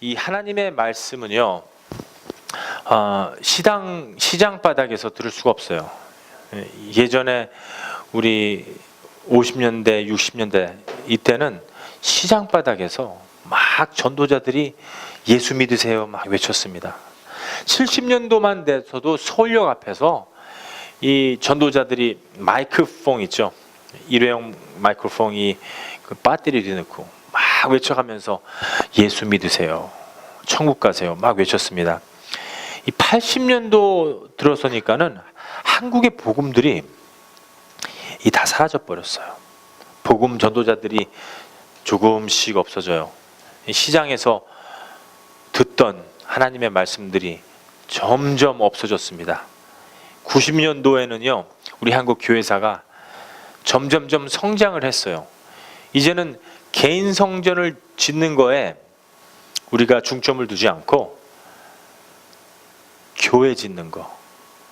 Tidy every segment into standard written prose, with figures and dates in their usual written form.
이 하나님의 말씀은요, 시장 바닥에서 들을 수가 없어요. 예전에 우리 50년대, 60년대 이때는 시장 바닥에서 막 전도자들이 예수 믿으세요 막 외쳤습니다. 70년도만 돼서도 서울역 앞에서 이 전도자들이 마이크로폰 있죠, 일회용 마이크로폰이 그 배터리를 넣고 막 외쳐가면서 예수 믿으세요, 천국 가세요 막 외쳤습니다. 이 80년도 들어서니까는 한국의 복음들이 다 사라져 버렸어요. 복음 전도자들이 조금씩 없어져요. 시장에서 듣던 하나님의 말씀들이 점점 없어졌습니다. 90년도에는요, 우리 한국 교회사가 점점점 성장을 했어요. 이제는 개인 성전을 짓는 거에 우리가 중점을 두지 않고 교회 짓는 거,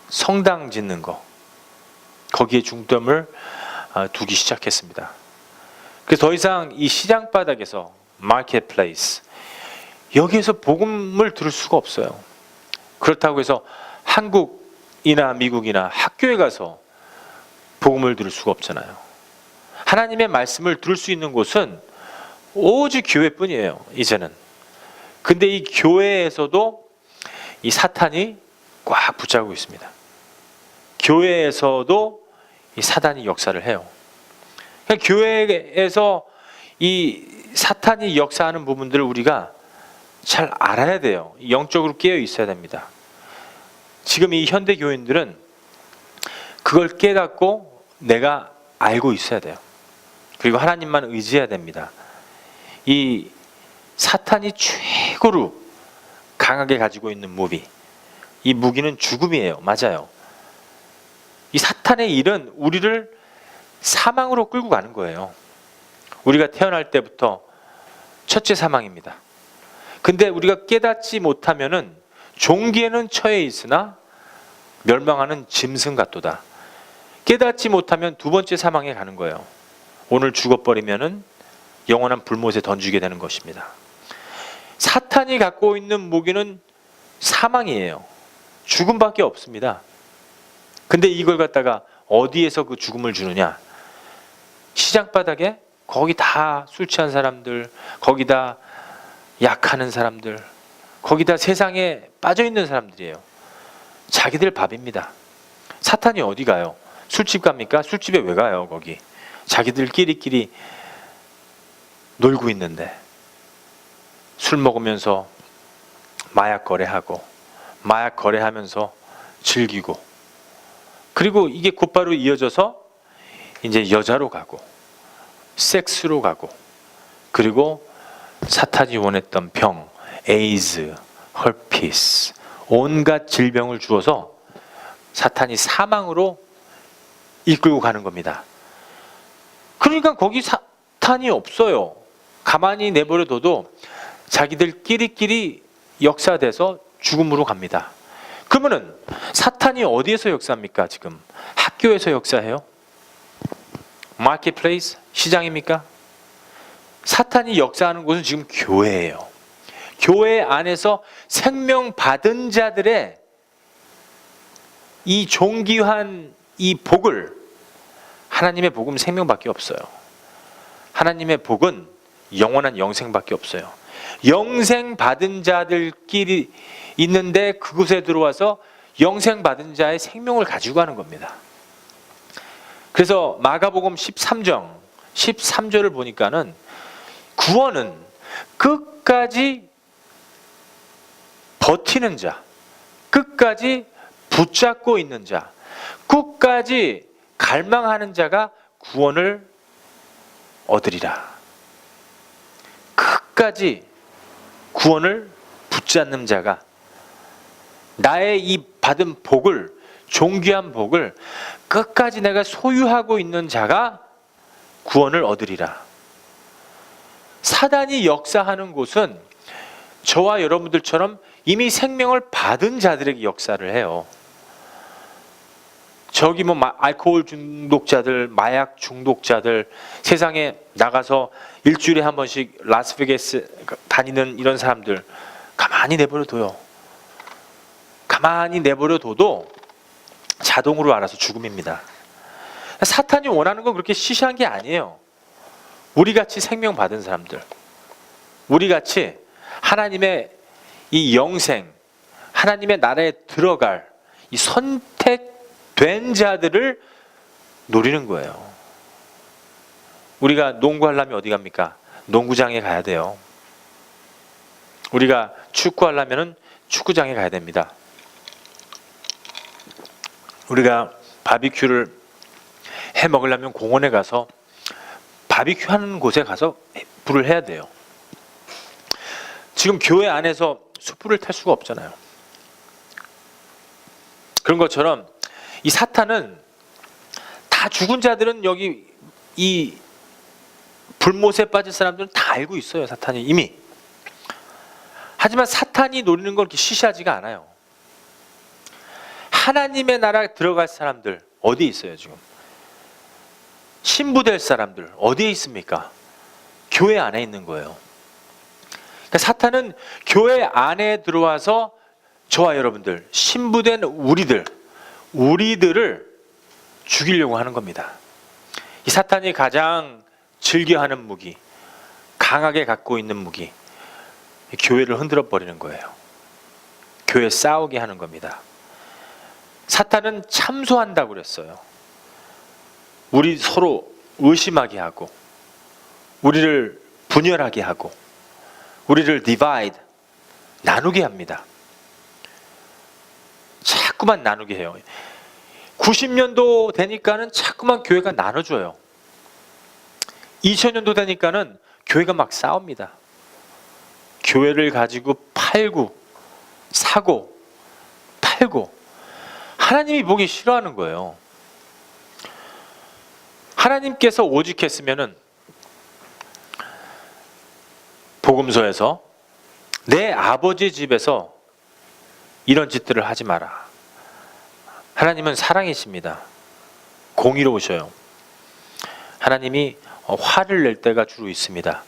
성당 짓는 거, 거기에 중점을 두기 시작했습니다. 그래서 더 이상 이 시장 바닥에서 마켓플레이스, 여기에서 복음을 들을 수가 없어요. 그렇다고 해서 한국이나 미국이나 학교에 가서 복음을 들을 수가 없잖아요. 하나님의 말씀을 들을 수 있는 곳은 오직 교회뿐이에요, 이제는. 근데 이 교회에서도 이 사탄이 꽉 붙잡고 있습니다. 교회에서도 이 사단이 역사를 해요. 그러니까 교회에서 이 사탄이 역사하는 부분들을 우리가 잘 알아야 돼요. 영적으로 깨어 있어야 됩니다. 지금 이 현대 교인들은 그걸 깨닫고 내가 알고 있어야 돼요. 그리고 하나님만 의지해야 됩니다. 이 사탄이 최고로 강하게 가지고 있는 무기, 이 무기는 죽음이에요. 맞아요. 이 사탄의 일은 우리를 사망으로 끌고 가는 거예요. 우리가 태어날 때부터 첫째 사망입니다. 근데 우리가 깨닫지 못하면은 종기에는 처해 있으나 멸망하는 짐승 같도다. 깨닫지 못하면 두 번째 사망에 가는 거예요. 오늘 죽어버리면은 영원한 불못에 던지게 되는 것입니다. 사탄이 갖고 있는 무기는 사망이에요. 죽음밖에 없습니다. 근데 이걸 갖다가 어디에서 그 죽음을 주느냐? 시장 바닥에, 거기 다 술 취한 사람들, 거기다 약하는 사람들, 거기다 세상에 빠져 있는 사람들이에요. 자기들 밥입니다. 사탄이 어디 가요? 술집 갑니까? 술집에 왜 가요? 거기 자기들끼리 놀고 있는데, 술 먹으면서 마약 거래하고, 마약 거래하면서 즐기고, 그리고 이게 곧바로 이어져서 이제 여자로 가고, 섹스로 가고, 그리고 사탄이 원했던 병, 에이즈, 헐피스, 온갖 질병을 주어서 사탄이 사망으로 이끌고 가는 겁니다. 그러니까 거기 사탄이 없어요. 가만히 내버려둬도 자기들끼리 역사돼서 죽음으로 갑니다. 그러면은 사탄이 어디에서 역사합니까? 지금 학교에서 역사해요? 마켓플레이스, 시장입니까? 사탄이 역사하는 곳은 지금 교회예요. 교회 안에서 생명 받은 자들의 이 존귀한 이 복을, 하나님의 복은 생명밖에 없어요. 하나님의 복은 영원한 영생밖에 없어요. 영생 받은 자들끼리 있는데 그곳에 들어와서 영생 받은 자의 생명을 가지고 가는 겁니다. 그래서 마가복음 13절을 보니까는 구원은 끝까지 버티는 자, 끝까지 붙잡고 있는 자, 끝까지 갈망하는 자가 구원을 얻으리라. 끝까지 구원을 붙잡는 자가, 나의 이 받은 복을, 존귀한 복을 끝까지 내가 소유하고 있는 자가 구원을 얻으리라. 사단이 역사하는 곳은 저와 여러분들처럼 이미 생명을 받은 자들에게 역사를 해요. 저기 뭐 알코올 중독자들, 마약 중독자들, 세상에 나가서 일주일에 한 번씩 라스베가스 다니는 이런 사람들 가만히 내버려둬요. 가만히 내버려둬도 자동으로 알아서 죽음입니다. 사탄이 원하는 건 그렇게 시시한 게 아니에요. 우리같이 생명 받은 사람들, 우리같이 하나님의 이 영생, 하나님의 나라에 들어갈 이 선택된 자들을 노리는 거예요. 우리가 농구하려면 어디 갑니까? 농구장에 가야 돼요. 우리가 축구하려면 축구장에 가야 됩니다. 우리가 바비큐를 해 먹으려면 공원에 가서 바비큐 하는 곳에 가서 불을 해야 돼요. 지금 교회 안에서 숯불을 탈 수가 없잖아요. 그런 것처럼 이 사탄은 다 죽은 자들은 여기 이 불못에 빠질 사람들은 다 알고 있어요. 사탄이 이미. 하지만 사탄이 노리는 건 그렇게 시시하지가 않아요. 하나님의 나라에 들어갈 사람들 어디에 있어요 지금? 신부될 사람들 어디에 있습니까? 교회 안에 있는 거예요. 그러니까 사탄은 교회 안에 들어와서 저와 여러분들, 신부된 우리들을 죽이려고 하는 겁니다. 이 사탄이 가장 즐겨하는 무기, 강하게 갖고 있는 무기, 교회를 흔들어 버리는 거예요. 교회 싸우게 하는 겁니다. 사탄은 참소한다고 그랬어요. 우리 서로 의심하게 하고, 우리를 분열하게 하고, 우리를 divide, 나누게 합니다. 자꾸만 나누게 해요. 90년도 되니까는 자꾸만 교회가 나눠줘요. 2000년도 되니까는 교회가 막 싸웁니다. 교회를 가지고 팔고, 사고, 팔고. 하나님이 보기 싫어하는 거예요. 하나님께서 오직했으면은 복음서에서 내 아버지 집에서 이런 짓들을 하지 마라. 하나님은 사랑이십니다. 공의로우셔요. 하나님이 화를 낼 때가 주로 있습니다.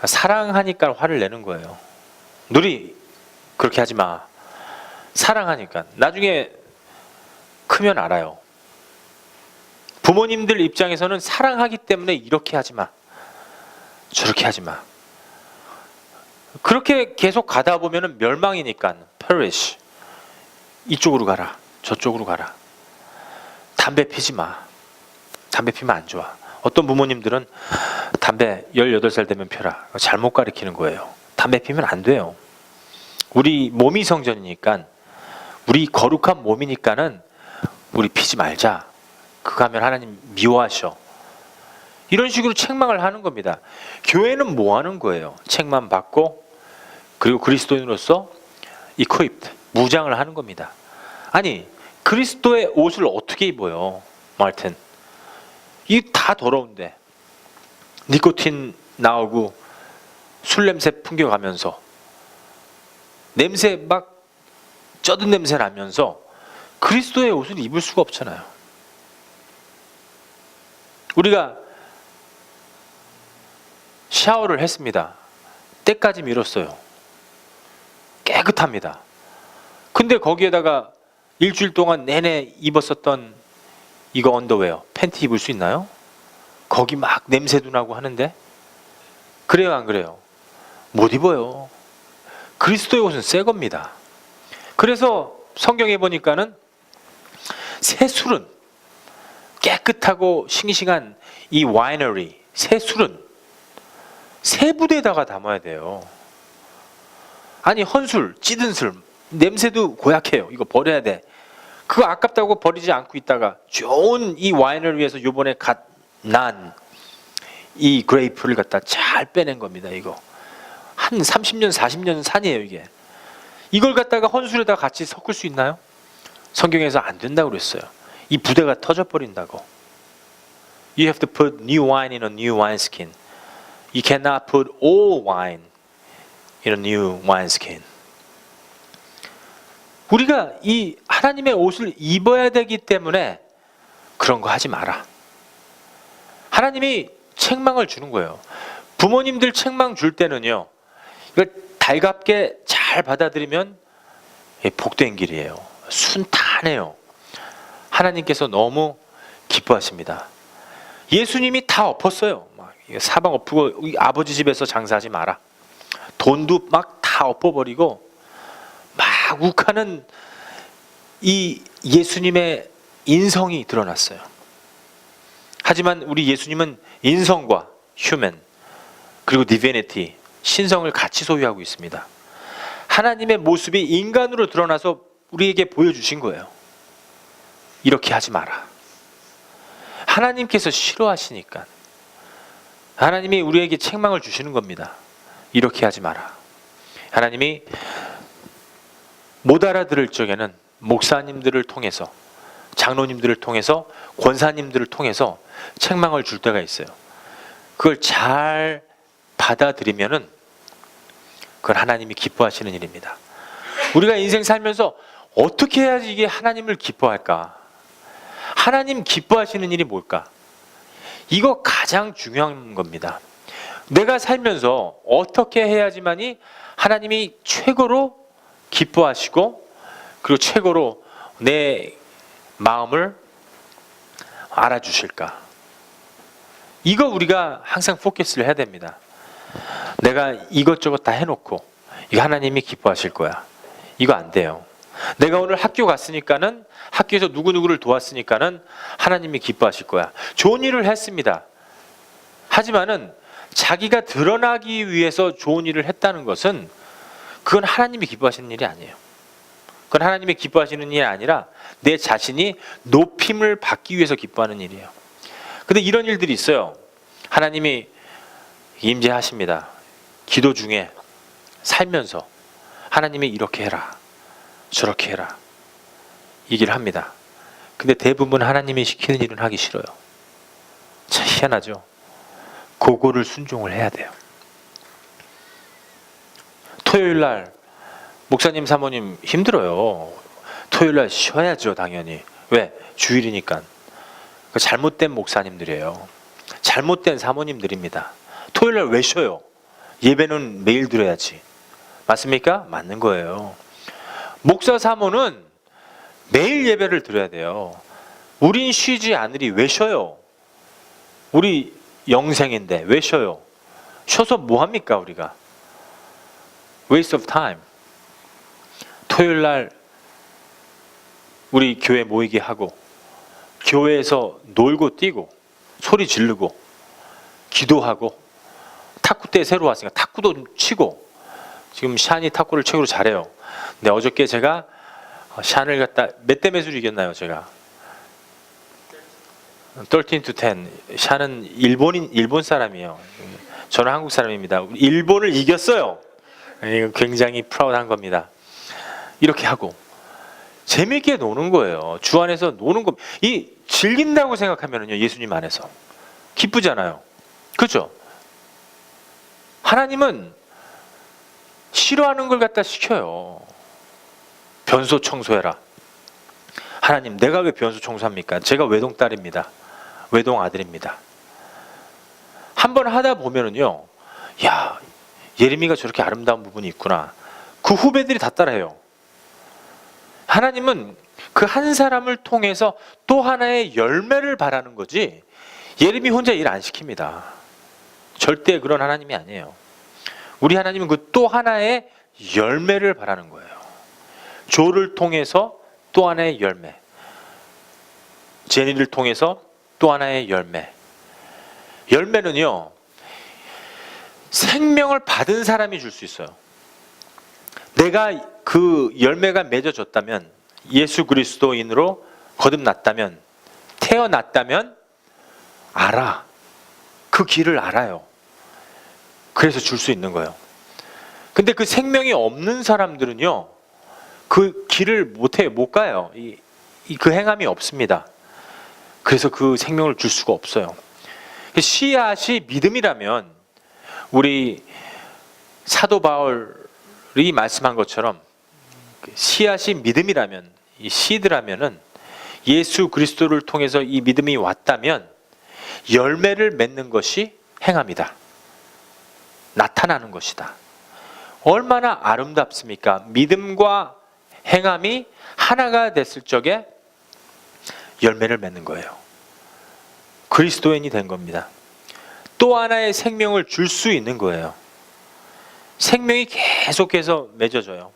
사랑하니까 화를 내는 거예요. 누리 그렇게 하지 마. 사랑하니까. 나중에 크면 알아요. 부모님들 입장에서는 사랑하기 때문에 이렇게 하지 마. 저렇게 하지 마. 그렇게 계속 가다 보면 멸망이니까 perish. 이쪽으로 가라. 저쪽으로 가라. 담배 피지 마. 담배 피면 안 좋아. 어떤 부모님들은 담배 18살 되면 펴라. 잘못 가르치는 거예요. 담배 피면 안 돼요. 우리 몸이 성전이니까, 우리 거룩한 몸이니까는 우리 피지 말자. 그거 하면 하나님 미워하셔. 이런 식으로 책망을 하는 겁니다. 교회는 뭐 하는 거예요? 책만 받고, 그리고 그리스도인으로서 equipped, 무장을 하는 겁니다. 아니, 그리스도의 옷을 어떻게 입어요, 마틴? 이 다 더러운데 니코틴 나오고 술 냄새 풍겨가면서 냄새 막 쩌든 냄새 나면서 그리스도의 옷을 입을 수가 없잖아요. 우리가 샤워를 했습니다. 때까지 밀었어요. 깨끗합니다. 근데 거기에다가 일주일 동안 내내 입었었던 이거 언더웨어, 팬티 입을 수 있나요? 거기 막 냄새도 나고 하는데? 그래요, 안 그래요? 못 입어요. 그리스도의 옷은 새 겁니다. 그래서 성경에 보니까는 새 술은, 깨끗하고 싱싱한 이 와이너리, 새 술은 새 부대에다가 담아야 돼요. 아니, 헌술, 찌든 술, 냄새도 고약해요. 이거 버려야 돼. 그거 아깝다고 버리지 않고 있다가 좋은 이 와인을 위해서 요번에 갓 난 이 그레이프를 갖다 잘 빼낸 겁니다. 이거 한 30년 40년 산이에요. 이게 이걸 갖다가 헌술에다 같이 섞을 수 있나요? 성경에서 안 된다고 그랬어요. 이 부대가 터져버린다고. You have to put new wine in a new wineskin. You cannot put old wine in a new wineskin. 우리가 이 하나님의 옷을 입어야 되기 때문에 그런 거 하지 마라. 하나님이 책망을 주는 거예요. 부모님들 책망 줄 때는요, 이걸 달갑게 잘 받아들이면 복된 길이에요. 순탄해요. 하나님께서 너무 기뻐하십니다. 예수님이 다 엎었어요. 막 사방 엎고 아버지 집에서 장사하지 마라. 돈도 막 다 엎어버리고 막 욱하는 이 예수님의 인성이 드러났어요. 하지만 우리 예수님은 인성과 휴먼 그리고 디비니티, 신성을 같이 소유하고 있습니다. 하나님의 모습이 인간으로 드러나서 우리에게 보여주신 거예요. 이렇게 하지 마라. 하나님께서 싫어하시니까 하나님이 우리에게 책망을 주시는 겁니다. 이렇게 하지 마라. 하나님이 못 알아들을 적에는 목사님들을 통해서, 장로님들을 통해서, 권사님들을 통해서 책망을 줄 때가 있어요. 그걸 잘 받아들이면은 그건 하나님이 기뻐하시는 일입니다. 우리가 인생 살면서 어떻게 해야지 이게 하나님을 기뻐할까? 하나님 기뻐하시는 일이 뭘까? 이거 가장 중요한 겁니다. 내가 살면서 어떻게 해야지만이 하나님이 최고로 기뻐하시고 그리고 최고로 내 마음을 알아주실까? 이거 우리가 항상 포커스를 해야 됩니다. 내가 이것저것 다 해놓고 이거 하나님이 기뻐하실 거야. 이거 안 돼요. 내가 오늘 학교 갔으니까는, 학교에서 누구누구를 도왔으니까는 하나님이 기뻐하실 거야. 좋은 일을 했습니다. 하지만은 자기가 드러나기 위해서 좋은 일을 했다는 것은 그건 하나님이 기뻐하시는 일이 아니에요. 그건 하나님이 기뻐하시는 일이 아니라 내 자신이 높임을 받기 위해서 기뻐하는 일이에요. 근데 이런 일들이 있어요. 하나님이 임재하십니다. 기도 중에 살면서 하나님이 이렇게 해라, 저렇게 해라, 얘기를 합니다. 근데 대부분 하나님이 시키는 일은 하기 싫어요. 참 희한하죠. 그거를 순종을 해야 돼요. 토요일날 목사님 사모님 힘들어요. 토요일날 쉬어야죠 당연히. 왜? 주일이니까. 잘못된 목사님들이에요. 잘못된 사모님들입니다. 토요일날 왜 쉬어요? 예배는 매일 드려야지. 맞습니까? 맞는 거예요. 목사 사모는 매일 예배를 드려야 돼요. 우린 쉬지 않으리 왜 쉬어요? 우리 영생인데 왜 쉬어요? 쉬어서 뭐 합니까 우리가? Waste of time. 토요일날 우리 교회 모이게 하고 교회에서 놀고 뛰고 소리 지르고 기도하고 탁구대 새로 왔으니까 탁구도 치고, 지금 샨이 탁구를 최고로 잘해요. 근데 어저께 제가 샨을 갖다 몇 대 몇으로 이겼나요? 제가 13-10. 샨은 일본 사람이에요. 저는 한국 사람입니다. 일본을 이겼어요. 굉장히 프라우드한 겁니다. 이렇게 하고 재미있게 노는 거예요. 주 안에서 노는 거. 이 즐긴다고 생각하면은요, 예수님 안에서 기쁘잖아요. 그렇죠? 하나님은 싫어하는 걸 갖다 시켜요. 변소 청소해라. 하나님, 내가 왜 변소 청소합니까? 제가 외동딸입니다. 외동 아들입니다. 한번 하다 보면은요, 야, 예레미야가 저렇게 아름다운 부분이 있구나. 그 후배들이 다 따라해요. 하나님은 그 한 사람을 통해서 또 하나의 열매를 바라는 거지, 예레미야 혼자 일 안 시킵니다. 절대 그런 하나님이 아니에요. 우리 하나님은 그 또 하나의 열매를 바라는 거예요. 조를 통해서 또 하나의 열매, 제니를 통해서 또 하나의 열매. 열매는요, 생명을 받은 사람이 줄 수 있어요. 내가 그 열매가 맺어졌다면, 예수 그리스도인으로 거듭났다면, 태어났다면 알아. 그 길을 알아요. 그래서 줄 수 있는 거예요. 근데 그 생명이 없는 사람들은요, 그 길을 못해요. 못 가요. 그 행함이 없습니다. 그래서 그 생명을 줄 수가 없어요. 씨앗이 믿음이라면, 우리 사도 바울이 말씀한 것처럼 씨앗이 믿음이라면, 이 씨드라면은 예수 그리스도를 통해서 이 믿음이 왔다면 열매를 맺는 것이 행함이다. 나타나는 것이다. 얼마나 아름답습니까? 믿음과 행함이 하나가 됐을 적에 열매를 맺는 거예요. 그리스도인이 된 겁니다. 또 하나의 생명을 줄 수 있는 거예요. 생명이 계속해서 맺어져요.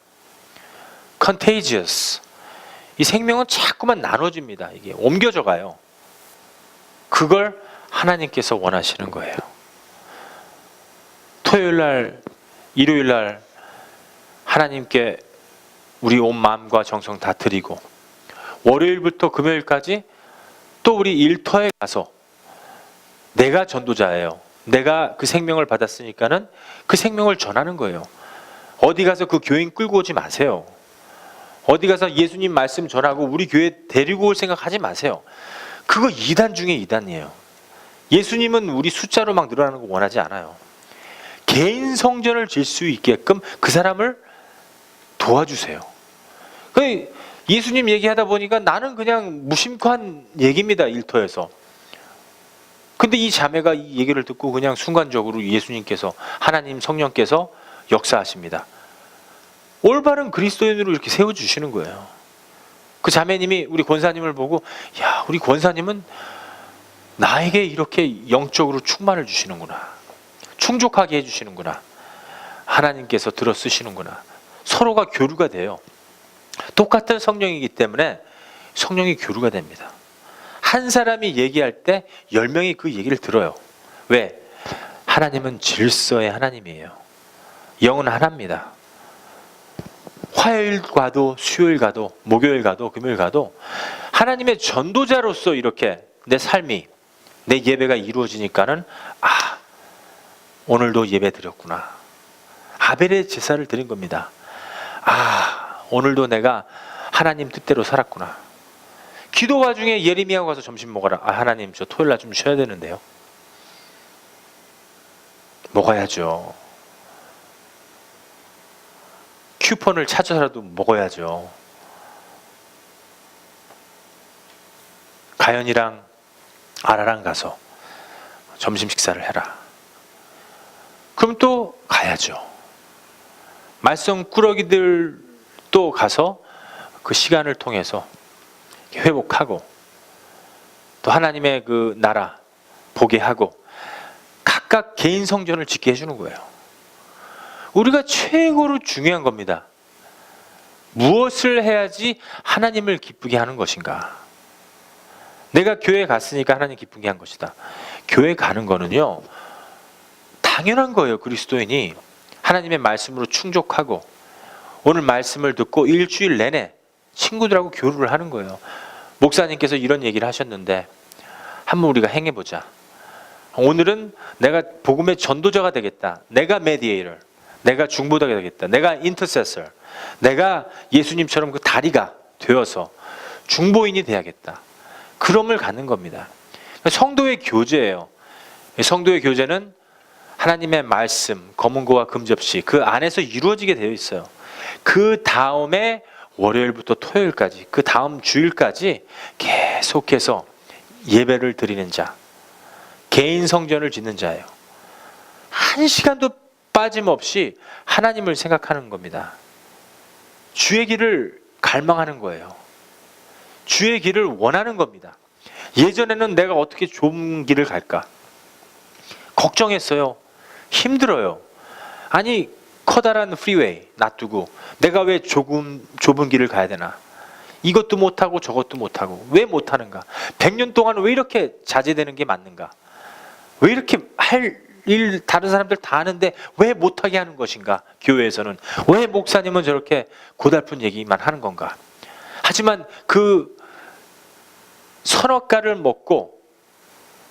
contagious. 이 생명은 자꾸만 나눠집니다. 이게 옮겨져 가요. 그걸 하나님께서 원하시는 거예요. 토요일날, 일요일날 하나님께 우리 온 마음과 정성 다 드리고 월요일부터 금요일까지 또 우리 일터에 가서 내가 전도자예요. 내가 그 생명을 받았으니까는 그 생명을 전하는 거예요. 어디 가서 그 교인 끌고 오지 마세요. 어디 가서 예수님 말씀 전하고 우리 교회 데리고 올 생각하지 마세요. 그거 2단 중에 2단이에요. 예수님은 우리 숫자로 막 늘어나는 거 원하지 않아요. 개인 성전을 질 수 있게끔 그 사람을 도와주세요. 예수님 얘기하다 보니까 나는 그냥 무심코 한 얘기입니다. 일터에서. 근데 이 자매가 이 얘기를 듣고 그냥 순간적으로 예수님께서, 하나님 성령께서 역사하십니다. 올바른 그리스도인으로 이렇게 세워주시는 거예요. 그 자매님이 우리 권사님을 보고, 야, 우리 권사님은 나에게 이렇게 영적으로 충만을 주시는구나. 충족하게 해주시는구나. 하나님께서 들어 쓰시는구나. 서로가 교류가 돼요. 똑같은 성령이기 때문에 성령이 교류가 됩니다. 한 사람이 얘기할 때 10명이 그 얘기를 들어요. 왜? 하나님은 질서의 하나님이에요. 영은 하나입니다. 화요일 가도 수요일 가도 목요일 가도 금요일 가도 하나님의 전도자로서 이렇게 내 삶이, 내 예배가 이루어지니까는 오늘도 예배 드렸구나. 아벨의 제사를 드린 겁니다. 오늘도 내가 하나님 뜻대로 살았구나. 기도 와중에 예레미야 가서 점심 먹어라. 하나님 저 토요일날 좀 쉬어야 되는데요. 먹어야죠. 쿠폰을 찾아서라도 먹어야죠. 가연이랑 아라랑 가서 점심 식사를 해라. 그럼 또 가야죠. 말썽꾸러기들 또 가서 그 시간을 통해서 회복하고 또 하나님의 그 나라 보게 하고 각각 개인 성전을 짓게 해주는 거예요. 우리가 최고로 중요한 겁니다. 무엇을 해야지 하나님을 기쁘게 하는 것인가? 내가 교회 갔으니까 하나님 기쁘게 한 것이다. 교회 가는 거는요, 당연한 거예요. 그리스도인이 하나님의 말씀으로 충족하고 오늘 말씀을 듣고 일주일 내내 친구들하고 교류를 하는 거예요. 목사님께서 이런 얘기를 하셨는데 한번 우리가 행해보자. 오늘은 내가 복음의 전도자가 되겠다. 내가 메디에이터, 내가 중보자가 되겠다. 내가 인터세서, 내가 예수님처럼 그 다리가 되어서 중보인이 돼야겠다. 그럼을 갖는 겁니다. 성도의 교제예요. 성도의 교제는 하나님의 말씀, 검은고와 금접시 그 안에서 이루어지게 되어 있어요. 그 다음에 월요일부터 토요일까지, 그 다음 주일까지 계속해서 예배를 드리는 자, 개인 성전을 짓는 자예요. 한 시간도 빠짐없이 하나님을 생각하는 겁니다. 주의 길을 갈망하는 거예요. 주의 길을 원하는 겁니다. 예전에는 내가 어떻게 좁은 길을 갈까? 걱정했어요. 힘들어요. 아니, 커다란 프리웨이 놔두고 내가 왜 좁은 길을 가야 되나? 이것도 못하고 저것도 못하고 왜 못하는가? 100년 동안 왜 이렇게 자제되는 게 맞는가? 왜 이렇게 할 일 다른 사람들 다 하는데 왜 못하게 하는 것인가? 교회에서는 왜 목사님은 저렇게 고달픈 얘기만 하는 건가? 하지만 그 선악과를 먹고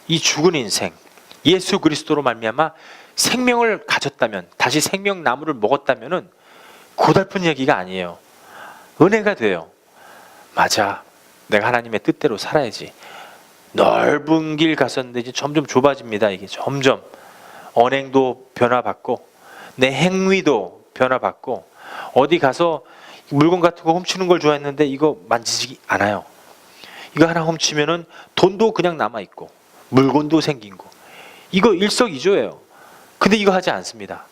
이 죽은 인생 예수 그리스도로 말미암아 생명을 가졌다면, 다시 생명나무를 먹었다면은 고달픈 얘기가 아니에요. 은혜가 돼요. 맞아, 내가 하나님의 뜻대로 살아야지. 넓은 길 갔었는데 이제 점점 좁아집니다. 이게 점점 언행도 변화받고 내 행위도 변화받고, 어디 가서 물건 같은 거 훔치는 걸 좋아했는데 이거 만지지 않아요. 이거 하나 훔치면은 돈도 그냥 남아 있고 물건도 생기고 이거 일석이조예요. 근데 이거 하지 않습니다.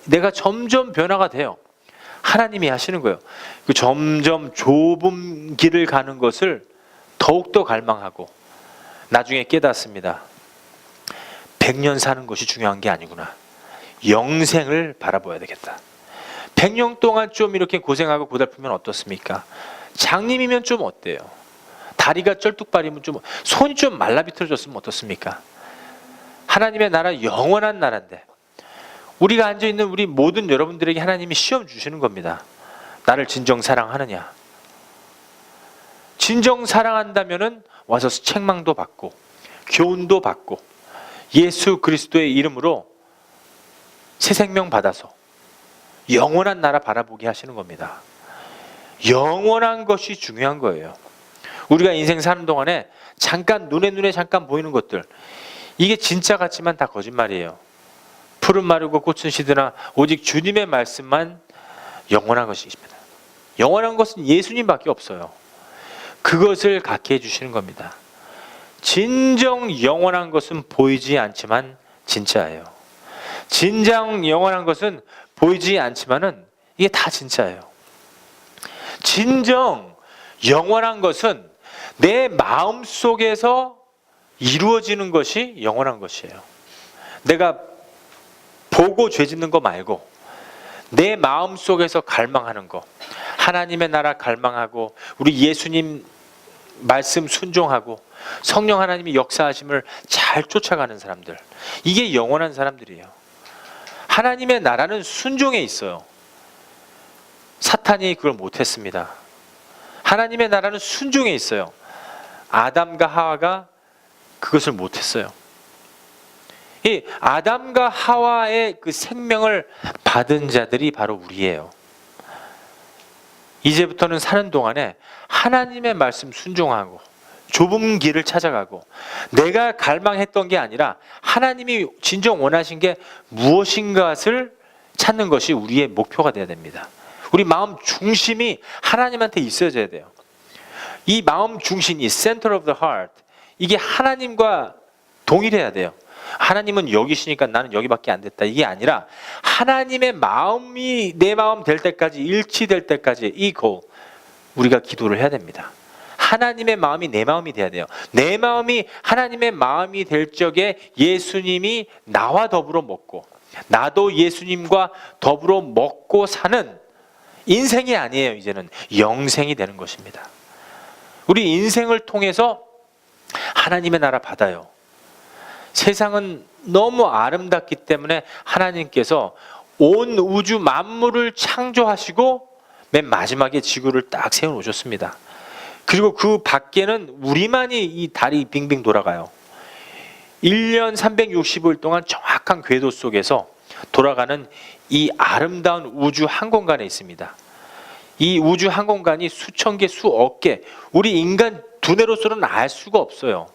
내가 점점 변화가 돼요. 하나님이 하시는 거예요. 그 점점 좁은 길을 가는 것을 더욱더 갈망하고 나중에 깨닫습니다. 100년 사는 것이 중요한 게 아니구나. 영생을 바라봐야 되겠다. 100년 동안 좀 이렇게 고생하고 고달프면 어떻습니까? 장님이면 좀 어때요? 다리가 쩔뚝발이면 좀, 손이 좀 말라비틀어졌으면 어떻습니까? 하나님의 나라 영원한 나라인데 우리가 앉아있는 우리 모든 여러분들에게 하나님이 시험 주시는 겁니다. 나를 진정 사랑하느냐? 진정 사랑한다면은 와서 책망도 받고 교훈도 받고 예수 그리스도의 이름으로 새 생명 받아서 영원한 나라 바라보게 하시는 겁니다. 영원한 것이 중요한 거예요. 우리가 인생 사는 동안에 잠깐 눈에 잠깐 보이는 것들, 이게 진짜 같지만 다 거짓말이에요. 푸른 마르고 꽃은 시드나 오직 주님의 말씀만 영원한 것입니다. 영원한 것은 예수님밖에 없어요. 그것을 갖게 해주시는 겁니다. 진정 영원한 것은 보이지 않지만 진짜예요. 진정 영원한 것은 보이지 않지만은 이게 다 진짜예요. 진정 영원한 것은 내 마음 속에서 이루어지는 것이 영원한 것이에요. 내가 보고 죄 짓는 거 말고 내 마음 속에서 갈망하는 거, 하나님의 나라 갈망하고 우리 예수님 말씀 순종하고 성령 하나님이 역사하심을 잘 쫓아가는 사람들, 이게 영원한 사람들이에요. 하나님의 나라는 순종에 있어요. 사탄이 그걸 못했습니다. 하나님의 나라는 순종에 있어요. 아담과 하와가 그것을 못했어요. 이 아담과 하와의 그 생명을 받은 자들이 바로 우리예요. 이제부터는 사는 동안에 하나님의 말씀 순종하고 좁은 길을 찾아가고 내가 갈망했던 게 아니라 하나님이 진정 원하신 게 무엇인가를 찾는 것이 우리의 목표가 되어야 됩니다. 우리 마음 중심이 하나님한테 있어야 돼요. 이 마음 중심이 center of the heart, 이게 하나님과 동일해야 돼요. 하나님은 여기시니까 나는 여기밖에 안 됐다, 이게 아니라 하나님의 마음이 내 마음 될 때까지, 일치될 때까지 이거 우리가 기도를 해야 됩니다. 하나님의 마음이 내 마음이 돼야 돼요. 내 마음이 하나님의 마음이 될 적에 예수님이 나와 더불어 먹고 나도 예수님과 더불어 먹고 사는 인생이 아니에요. 이제는 영생이 되는 것입니다. 우리 인생을 통해서 하나님의 나라 받아요. 세상은 너무 아름답기 때문에 하나님께서 온 우주 만물을 창조하시고 맨 마지막에 지구를 딱 세워놓으셨습니다. 그리고 그 밖에는 우리만이 이 달이 빙빙 돌아가요. 1년 365일 동안 정확한 궤도 속에서 돌아가는 이 아름다운 우주 항공간에 있습니다. 이 우주 항공간이 수천 개, 수억 개, 우리 인간 두뇌로서는 알 수가 없어요.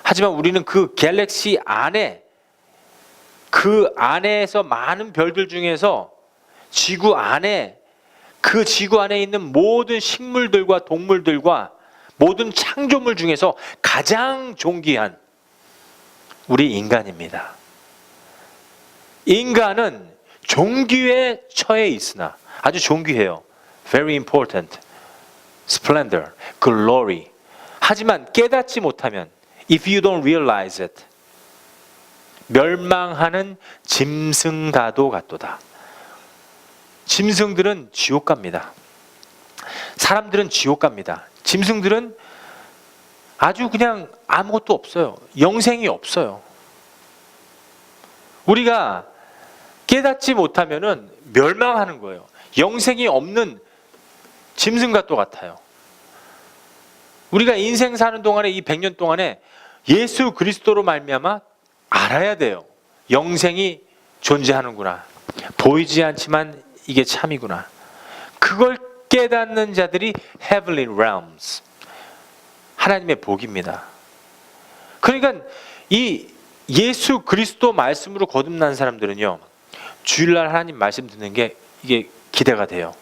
하지만 우리는 그 갤럭시 안에, 그 안에서 많은 별들 중에서 지구 안에, 그 지구 안에 있는 모든 식물들과 동물들과 모든 창조물 중에서 가장 존귀한 우리 인간입니다. 인간은 존귀에 처해 있으나 아주 존귀해요. Very important, splendor, glory. 하지만 깨닫지 못하면 if you don't realize it, 멸망하는 짐승과도 같도다. 짐승들은 지옥 갑니다. 사람들은 지옥 갑니다. 짐승들은 아주 그냥 아무것도 없어요. 영생이 없어요. 우리가 깨닫지 못하면은 멸망하는 거예요. 영생이 없는 짐승과 또 같아요. 우리가 인생 사는 동안에 이 100년 동안에 예수 그리스도로 말미암아 알아야 돼요. 영생이 존재하는구나. 보이지 않지만 이게 참이구나. 그걸 깨닫는 자들이 heavenly realms, 하나님의 복입니다. 그러니까 이 예수 그리스도 말씀으로 거듭난 사람들은요, 주일날 하나님 말씀 듣는 게 이게 기대가 돼요.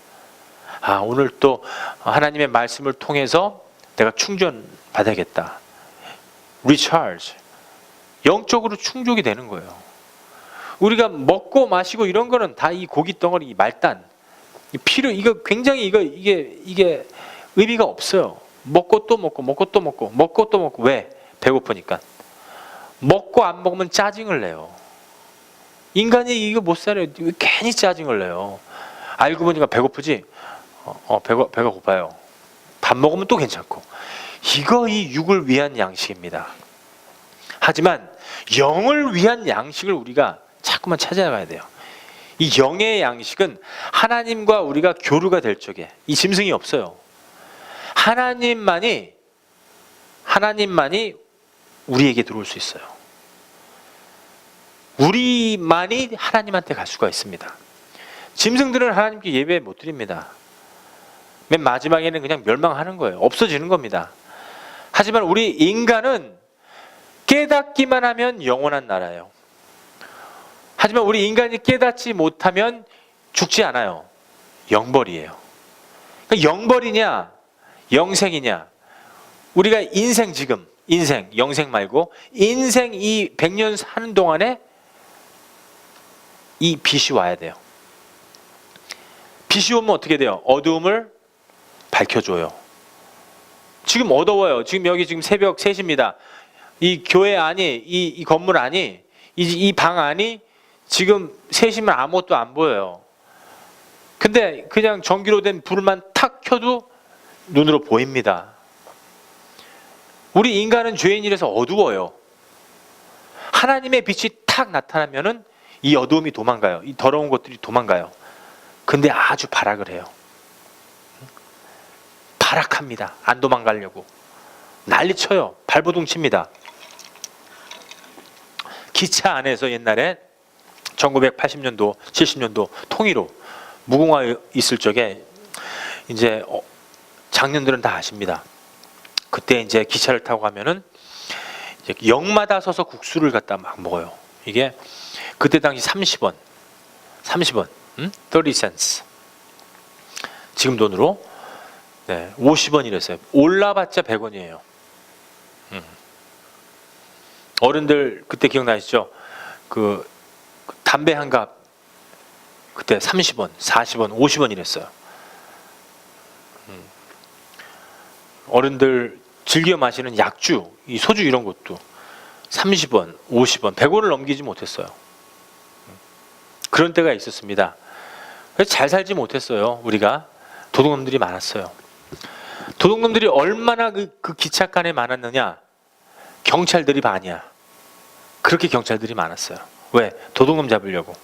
아, 오늘 또 하나님의 말씀을 통해서 내가 충전 받아야겠다. 리차지. 영적으로 충족이 되는 거예요. 우리가 먹고 마시고 이런 거는 다 이 고기 덩어리, 이 말단, 필요, 이거 굉장히 이게 의미가 없어요. 먹고 또 먹고 먹고 또 먹고 먹고 또 먹고. 왜? 배고프니까. 먹고 안 먹으면 짜증을 내요. 인간이 이거 못 살아요. 괜히 짜증을 내요. 알고 보니까 배고프지? 배가 고파요. 밥 먹으면 또 괜찮고. 이거 이 육을 위한 양식입니다. 하지만 영을 위한 양식을 우리가 자꾸만 찾아가야 돼요. 이 영의 양식은 하나님과 우리가 교류가 될 적에 이 짐승이 없어요. 하나님만이 우리에게 들어올 수 있어요. 우리만이 하나님한테 갈 수가 있습니다. 짐승들은 하나님께 예배 못 드립니다. 맨 마지막에는 그냥 멸망하는 거예요. 없어지는 겁니다. 하지만 우리 인간은 깨닫기만 하면 영원한 나라예요. 하지만 우리 인간이 깨닫지 못하면 죽지 않아요. 영벌이에요. 그러니까 영벌이냐 영생이냐. 우리가 인생, 지금 인생, 영생 말고 인생 이 100년 사는 동안에 이 빛이 와야 돼요. 빛이 오면 어떻게 돼요? 어두움을 밝혀줘요. 지금 어두워요. 지금 여기 지금 새벽 3시입니다. 이 교회 안이, 이 건물 안이, 이 방 안이 지금 3시면 아무것도 안 보여요. 근데 그냥 전기로 된 불만 탁 켜도 눈으로 보입니다. 우리 인간은 죄인이라서 어두워요. 하나님의 빛이 탁 나타나면은 이 어두움이 도망가요. 이 더러운 것들이 도망가요. 근데 아주 발악을 해요. 발악합니다. 안 도망가려고. 난리쳐요. 발버둥 칩니다. 기차 안에서 옛날에 1980년도, 70년도 통일호 무궁화 있을 적에 이제 장년들은 다 아십니다. 그때 이제 기차를 타고 가면은 이제 역마다 서서 국수를 갖다 막 먹어요. 이게 그때 당시 30원, 30cents. 지금 돈으로 50원이랬어요. 올라봤자 100원이에요. 어른들 그때 기억나시죠? 그 담배 한 갑 그때 30원, 40원, 50원이랬어요. 어른들 즐겨 마시는 약주, 이 소주 이런 것도 30원, 50원, 100원을 넘기지 못했어요. 그런 때가 있었습니다. 그래서 잘 살지 못했어요. 우리가 도둑놈들이 많았어요. 도둑놈들이 얼마나 그 기찻간에 많았느냐? 경찰들이 반이야. 그렇게 경찰들이 많았어요. 왜? 도둑놈 잡으려고.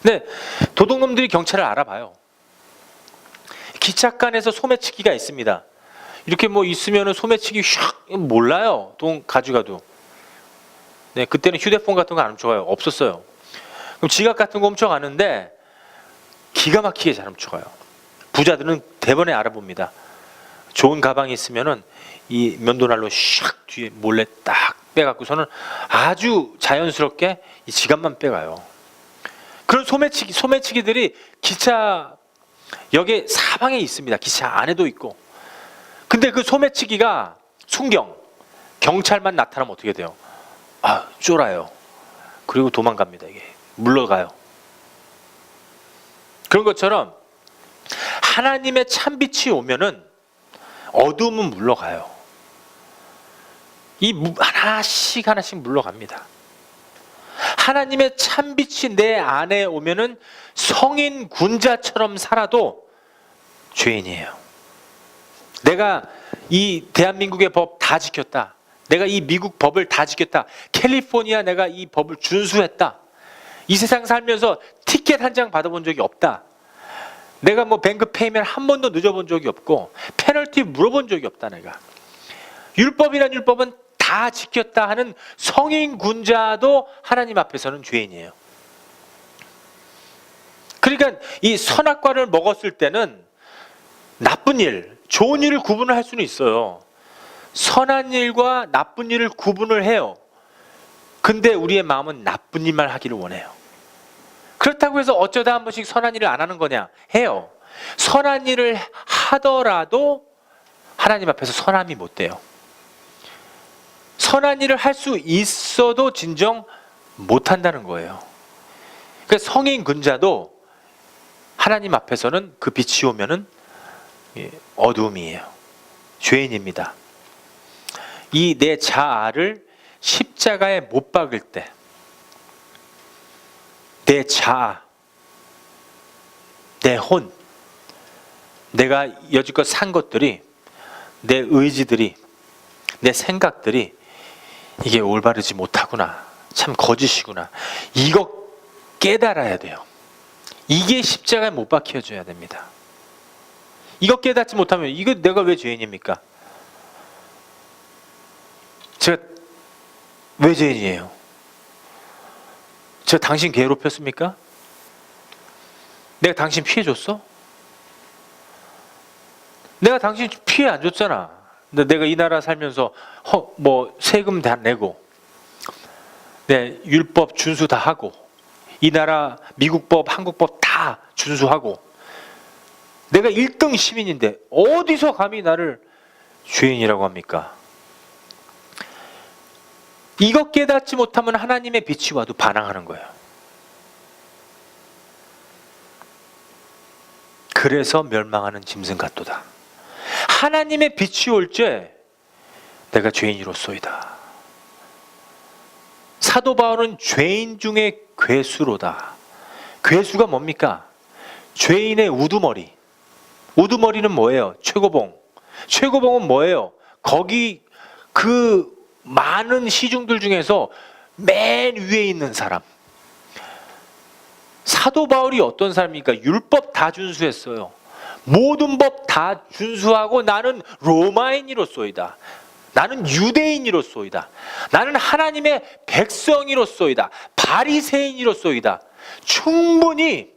근데 도둑놈들이 경찰을 알아봐요. 기찻간에서 소매치기가 있습니다. 이렇게 뭐 있으면은 소매치기 샥 몰라요. 돈 가져가도. 네, 그때는 휴대폰 같은 거 안 훔쳐가요. 없었어요. 그럼 지갑 같은 거 훔쳐가는데 기가 막히게 잘 훔쳐가요. 부자들은 대번에 알아봅니다. 좋은 가방이 있으면은 이 면도날로 샥 뒤에 몰래 딱 빼갖고서는 아주 자연스럽게 이 지갑만 빼가요. 그런 소매치기들이 기차역의 사방에 있습니다. 기차 안에도 있고. 근데 그 소매치기가 경찰만 나타나면 어떻게 돼요? 쫄아요. 그리고 도망갑니다. 이게 물러가요. 그런 것처럼 하나님의 참빛이 오면은 어두움은 물러가요. 이 하나씩 물러갑니다. 하나님의 참빛이 내 안에 오면은 성인 군자처럼 살아도 죄인이에요. 내가 이 대한민국의 법 다 지켰다. 내가 이 미국 법을 다 지켰다. 캘리포니아 내가 이 법을 준수했다. 이 세상 살면서 티켓 한 장 받아본 적이 없다. 내가 뭐 뱅크 페이면 한 번도 늦어본 적이 없고 페널티 물어본 적이 없다. 내가 율법이란 율법은 다 지켰다 하는 성인 군자도 하나님 앞에서는 죄인이에요. 그러니까 이 선악과를 먹었을 때는 나쁜 일, 좋은 일을 구분을 할 수는 있어요. 선한 일과 나쁜 일을 구분을 해요. 근데 우리의 마음은 나쁜 일만 하기를 원해요. 그렇다고 해서 어쩌다 한 번씩 선한 일을 안 하는 거냐? 해요. 선한 일을 하더라도 하나님 앞에서 선함이 못 돼요. 선한 일을 할 수 있어도 진정 못한다는 거예요. 그러니까 성인 근자도 하나님 앞에서는 그 빛이 오면은 어두움이에요. 죄인입니다. 이 내 자아를 십자가에 못 박을 때, 내 자아, 내 혼, 내가 여지껏 산 것들이, 내 의지들이, 내 생각들이 이게 올바르지 못하구나, 참 거짓이구나, 이거 깨달아야 돼요. 이게 십자가에 못 박혀져야 됩니다. 이거 깨닫지 못하면 이거 내가 왜 죄인입니까? 제가 왜 죄인이에요? 제가 당신 괴롭혔습니까? 내가 당신 피해 줬어? 내가 당신 피해 안 줬잖아. 내가 이 나라 살면서 세금 다 내고, 네, 율법 준수 다 하고, 이 나라 미국법, 한국법 다 준수하고, 내가 1등 시민인데 어디서 감히 나를 죄인이라고 합니까? 이거 깨닫지 못하면 하나님의 빛이 와도 반항하는 거예요. 그래서 멸망하는 짐승 같도다. 하나님의 빛이 올 때 내가 죄인이로소이다. 사도 바울은 죄인 중에 괴수로다. 괴수가 뭡니까? 죄인의 우두머리. 우두머리는 뭐예요? 최고봉. 최고봉은 뭐예요? 거기 그 많은 시중들 중에서 맨 위에 있는 사람. 사도 바울이 어떤 사람입니까? 율법 다 준수했어요. 모든 법 다 준수하고 나는 로마인이로소이다. 나는 유대인이로소이다. 나는 하나님의 백성이로소이다. 바리새인이로소이다. 충분히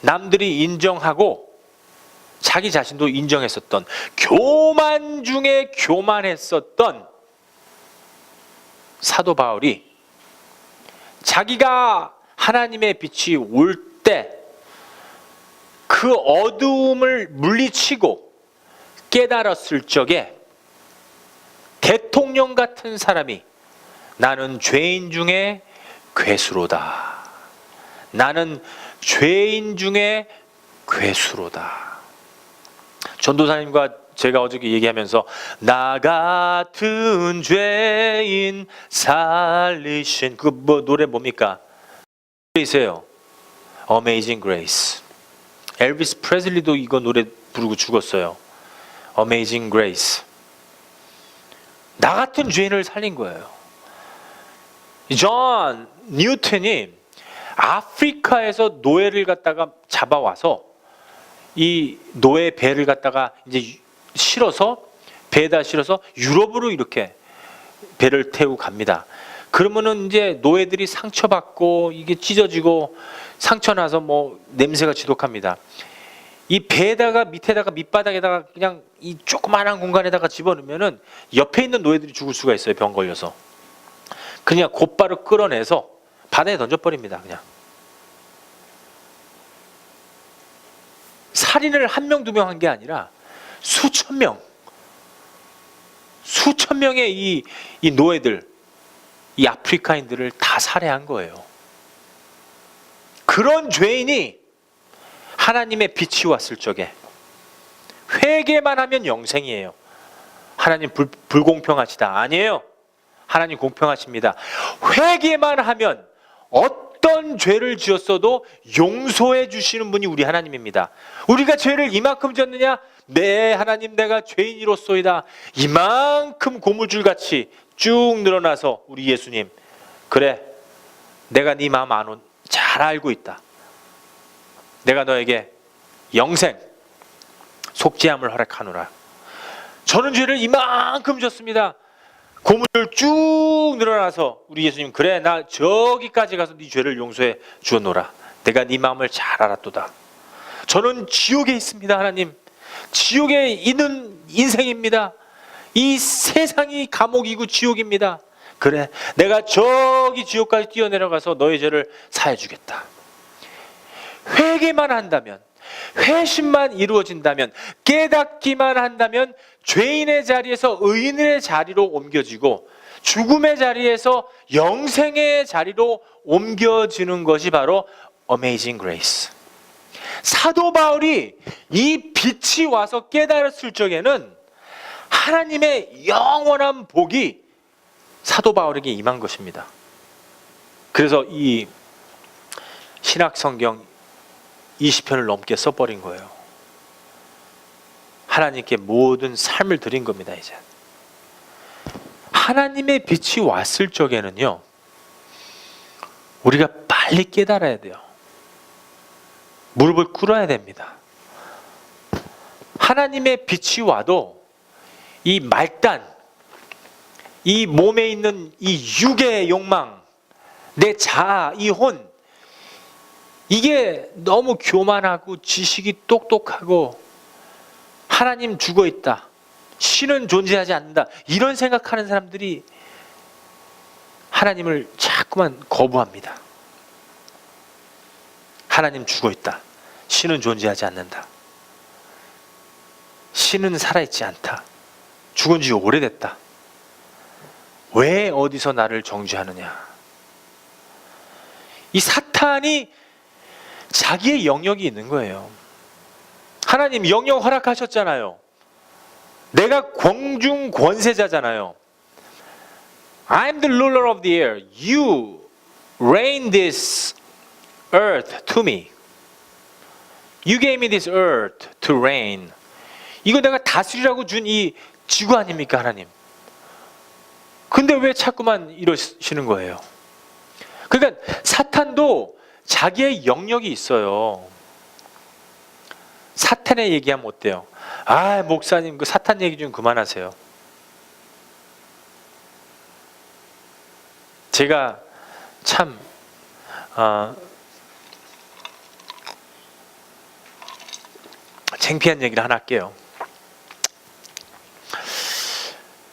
남들이 인정하고 자기 자신도 인정했었던, 교만 중에 교만했었던 사도 바울이 자기가 하나님의 빛이 올 때 그 어두움을 물리치고 깨달았을 적에 대통령 같은 사람이 나는 죄인 중에 괴수로다. 나는 죄인 중에 괴수로다. 전도사님과 제가 어저께 얘기하면서 나 같은 죄인 살리신 그 노래 뭡니까? 있어요. Amazing Grace. 엘비스 프레슬리도 이거 노래 부르고 죽었어요. Amazing Grace. 나 같은 죄인을 살린 거예요. 존 뉴턴이 아프리카에서 노예를 갖다가 잡아와서 이 노예 배를 갖다가 이제 실어서, 배에다 실어서 유럽으로 이렇게 배를 태우고 갑니다. 그러면은 이제 노예들이 상처받고 이게 찢어지고 상처나서 냄새가 지독합니다. 이 배에다가 밑에다가 밑바닥에다가 그냥 이 조그마한 공간에다가 집어넣으면은 옆에 있는 노예들이 죽을 수가 있어요. 병 걸려서. 그냥 곧바로 끌어내서 바다에 던져버립니다. 그냥. 살인을 1명, 2명 한 게 아니라 수천 명의 이 노예들, 이 아프리카인들을 다 살해한 거예요. 그런 죄인이 하나님의 빛이 왔을 적에 회개만 하면 영생이에요. 하나님 불공평하시다. 아니에요. 하나님 공평하십니다. 회개만 하면 어떤 죄를 지었어도 용서해 주시는 분이 우리 하나님입니다. 우리가 죄를 이만큼 지었느냐? 네, 하나님, 내가 죄인이로소이다. 이만큼 고무줄같이 쭉 늘어나서 우리 예수님, 그래, 내가 네 마음 잘 알고 있다. 내가 너에게 영생, 속죄함을 허락하노라. 저는 죄를 이만큼 졌습니다. 고무줄 쭉 늘어나서 우리 예수님, 그래, 나 저기까지 가서 네 죄를 용서해 주었노라. 내가 네 마음을 잘 알았도다. 저는 지옥에 있습니다. 하나님, 지옥에 있는 인생입니다. 이 세상이 감옥이고 지옥입니다. 그래, 내가 저기 지옥까지 뛰어내려가서 너의 죄를 사해 주겠다. 회개만 한다면, 회심만 이루어진다면, 깨닫기만 한다면 죄인의 자리에서 의인의 자리로 옮겨지고 죽음의 자리에서 영생의 자리로 옮겨지는 것이 바로 Amazing Grace. 사도 바울이 이 빛이 와서 깨달았을 적에는 하나님의 영원한 복이 사도 바울에게 임한 것입니다. 그래서 이 신약성경 20편을 넘게 써버린 거예요. 하나님께 모든 삶을 드린 겁니다. 이제 하나님의 빛이 왔을 적에는요, 우리가 빨리 깨달아야 돼요. 무릎을 꿇어야 됩니다. 하나님의 빛이 와도 이 말단, 이 몸에 있는 이 육의 욕망, 내 자아, 이 혼, 이게 너무 교만하고 지식이 똑똑하고 하나님 죽어 있다, 신은 존재하지 않는다, 이런 생각하는 사람들이 하나님을 자꾸만 거부합니다. 하나님 죽어 있다, 신은 존재하지 않는다, 신은 살아있지 않다, 죽은 지 오래됐다, 왜 어디서 나를 정죄하느냐. 이 사탄이 자기의 영역이 있는 거예요. 하나님 영역 허락하셨잖아요. 내가 공중 권세자잖아요. I'm the ruler of the air. You reign this earth to me. You gave me this earth to reign. 이거 내가 다스리라고 준 이 지구 아닙니까, 하나님? 근데 왜 자꾸만 이러시는 거예요? 그러니까 사탄도 자기의 영역이 있어요. 사탄의 얘기하면 어때요? 아, 목사님 그 사탄 얘기 좀 그만하세요. 제가 참 창피한 얘기를 하나 할게요.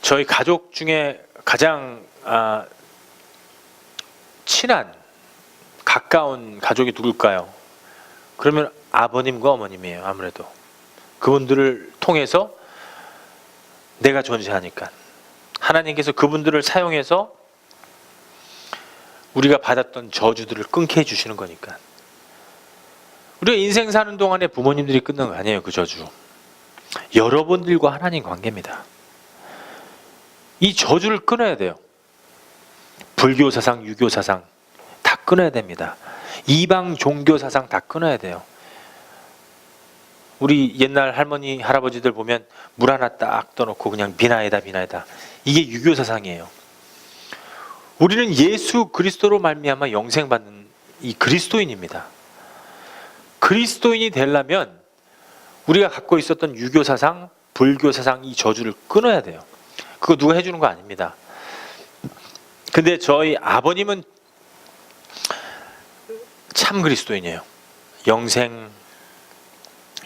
저희 가족 중에 가장 친한 가까운 가족이 누굴까요? 그러면 아버님과 어머님이에요. 아무래도 그분들을 통해서 내가 존재하니까 하나님께서 그분들을 사용해서 우리가 받았던 저주들을 끊게 해주시는 거니까. 우리가 인생 사는 동안에 부모님들이 끊는 거 아니에요. 그 저주 여러분들과 하나님 관계입니다. 이 저주를 끊어야 돼요. 불교 사상, 유교 사상 다 끊어야 됩니다. 이방 종교 사상 다 끊어야 돼요. 우리 옛날 할머니, 할아버지들 보면 물 하나 딱 떠놓고 그냥 비나이다 비나이다, 이게 유교 사상이에요. 우리는 예수 그리스도로 말미암아 영생 받는 이 그리스도인입니다. 그리스도인이 되려면 우리가 갖고 있었던 유교 사상, 불교 사상, 이 저주를 끊어야 돼요. 그거 누가 해주는 거 아닙니다. 근데 저희 아버님은 참 그리스도인이에요. 영생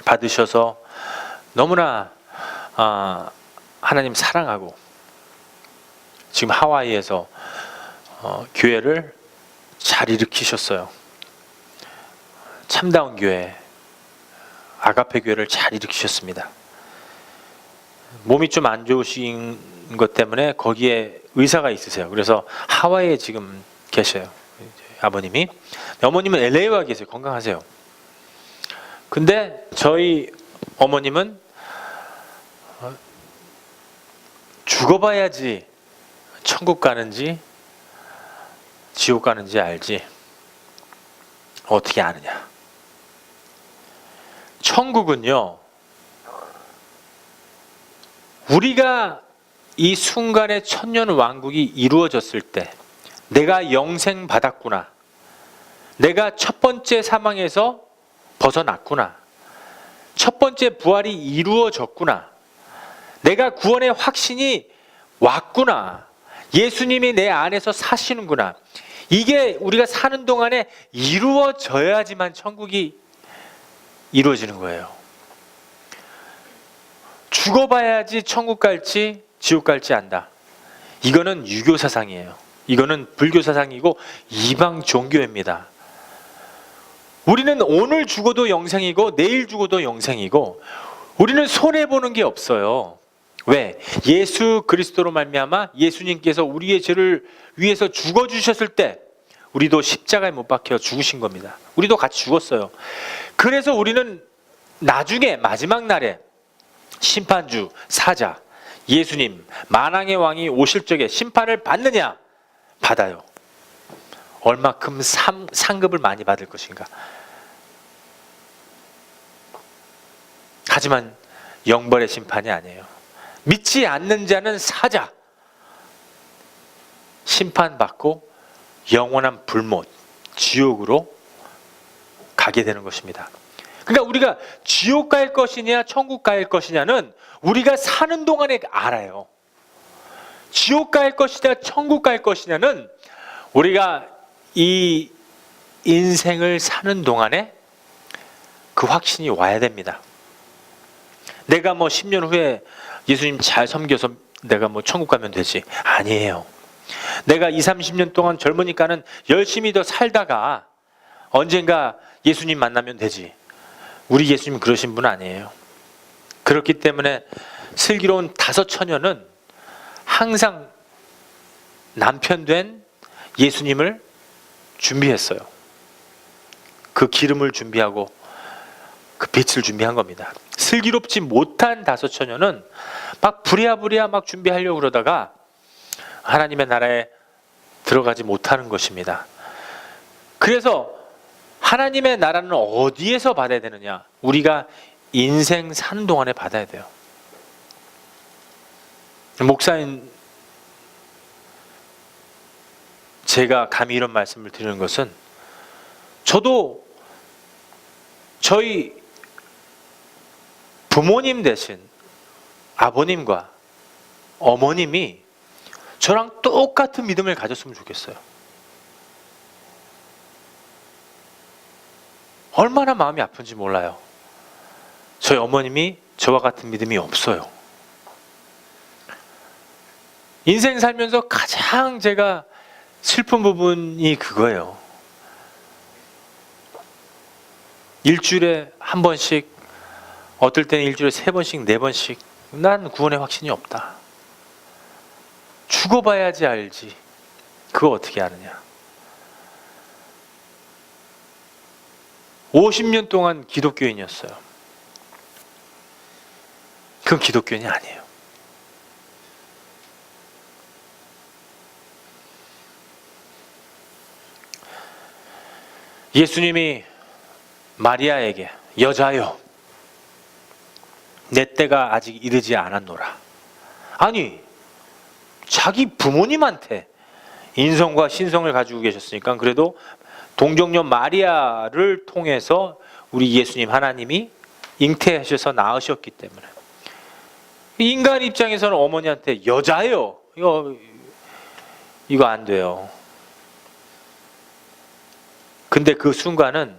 받으셔서 너무나 하나님 사랑하고 지금 하와이에서 교회를 잘 일으키셨어요. 참다운 교회, 아가페 교회를 잘 일으키셨습니다. 몸이 좀 안 좋으신 것 때문에 거기에 의사가 있으세요. 그래서 하와이에 지금 계셔요, 아버님이. 어머님은 LA 와 계세요. 건강하세요. 근데 저희 어머님은 죽어봐야지 천국 가는지 지옥 가는지 알지 어떻게 아느냐. 천국은요, 우리가 이 순간에 천년 왕국이 이루어졌을 때 내가 영생 받았구나, 내가 첫 번째 사망에서 벗어났구나, 첫 번째 부활이 이루어졌구나, 내가 구원의 확신이 왔구나, 예수님이 내 안에서 사시는구나, 이게 우리가 사는 동안에 이루어져야지만 천국이 이루어지는 거예요. 죽어봐야지 천국 갈지 지옥 갈지 안다. 이거는 유교 사상이에요. 이거는 불교 사상이고 이방 종교입니다. 우리는 오늘 죽어도 영생이고 내일 죽어도 영생이고 우리는 손해보는 게 없어요. 왜? 예수 그리스도로 말미암아 예수님께서 우리의 죄를 위해서 죽어주셨을 때 우리도 십자가에 못 박혀 죽으신 겁니다. 우리도 같이 죽었어요. 그래서 우리는 나중에 마지막 날에 심판주, 사자, 예수님, 만왕의 왕이 오실 적에 심판을 받느냐? 받아요. 얼마큼 상급을 많이 받을 것인가? 하지만 영벌의 심판이 아니에요. 믿지 않는 자는 사자, 심판받고 영원한 불못, 지옥으로 가게 되는 것입니다. 그러니까 우리가 지옥 갈 것이냐 천국 갈 것이냐는 우리가 사는 동안에 알아요. 지옥 갈 것이냐 천국 갈 것이냐는 우리가 이 인생을 사는 동안에 그 확신이 와야 됩니다. 내가 10년 후에 예수님 잘 섬겨서 내가 천국 가면 되지. 아니에요. 내가 20, 30년 동안 젊으니까는 열심히 더 살다가 언젠가 예수님 만나면 되지. 우리 예수님 그러신 분 아니에요. 그렇기 때문에 슬기로운 5 처녀는 항상 남편 된 예수님을 준비했어요. 그 기름을 준비하고 그 빛을 준비한 겁니다. 슬기롭지 못한 5 처녀는 막 부랴부랴 막 준비하려고 그러다가 하나님의 나라에 들어가지 못하는 것입니다. 그래서 하나님의 나라는 어디에서 받아야 되느냐? 우리가 인생 사는 동안에 받아야 돼요. 목사인 제가 감히 이런 말씀을 드리는 것은 저도 저희 부모님 대신 아버님과 어머님이 저랑 똑같은 믿음을 가졌으면 좋겠어요. 얼마나 마음이 아픈지 몰라요. 저희 어머님이 저와 같은 믿음이 없어요. 인생 살면서 가장 제가 슬픈 부분이 그거예요. 일주일에 1번씩, 어떨 때는 일주일에 3번씩, 4번씩 난 구원의 확신이 없다. 죽어봐야지 알지. 그거 어떻게 아느냐. 50년 동안 기독교인이었어요. 그건 기독교인이 아니에요. 예수님이 마리아에게 여자여 내 때가 아직 이르지 않았노라. 아니 자기 부모님한테 인성과 신성을 가지고 계셨으니까 그래도 동정녀 마리아를 통해서 우리 예수님 하나님이 잉태하셔서 낳으셨기 때문에 인간 입장에서는 어머니한테 여자예요. 이거 안 돼요. 근데 그 순간은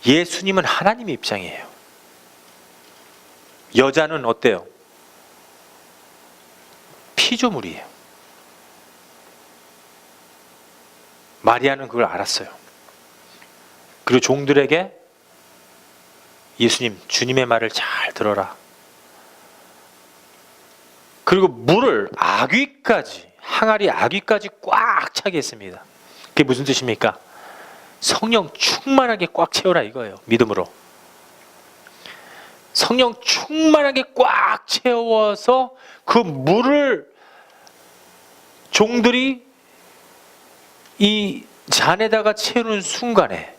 예수님은 하나님의 입장이에요. 여자는 어때요? 피조물이에요. 마리아는 그걸 알았어요. 그리고 종들에게 예수님, 주님의 말을 잘 들어라. 그리고 물을 아귀까지, 항아리 아귀까지 꽉 차게 했습니다. 그게 무슨 뜻입니까? 성령 충만하게 꽉 채워라 이거예요. 믿음으로. 성령 충만하게 꽉 채워서 그 물을 종들이 이 잔에다가 채우는 순간에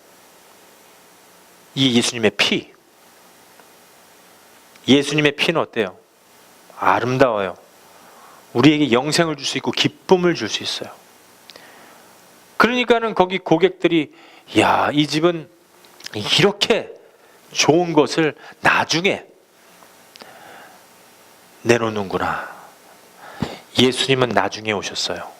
이 예수님의 피, 예수님의 피는 어때요? 아름다워요. 우리에게 영생을 줄 수 있고 기쁨을 줄 수 있어요. 그러니까는 거기 고객들이 야, 이 집은 이렇게 좋은 것을 나중에 내놓는구나. 예수님은 나중에 오셨어요.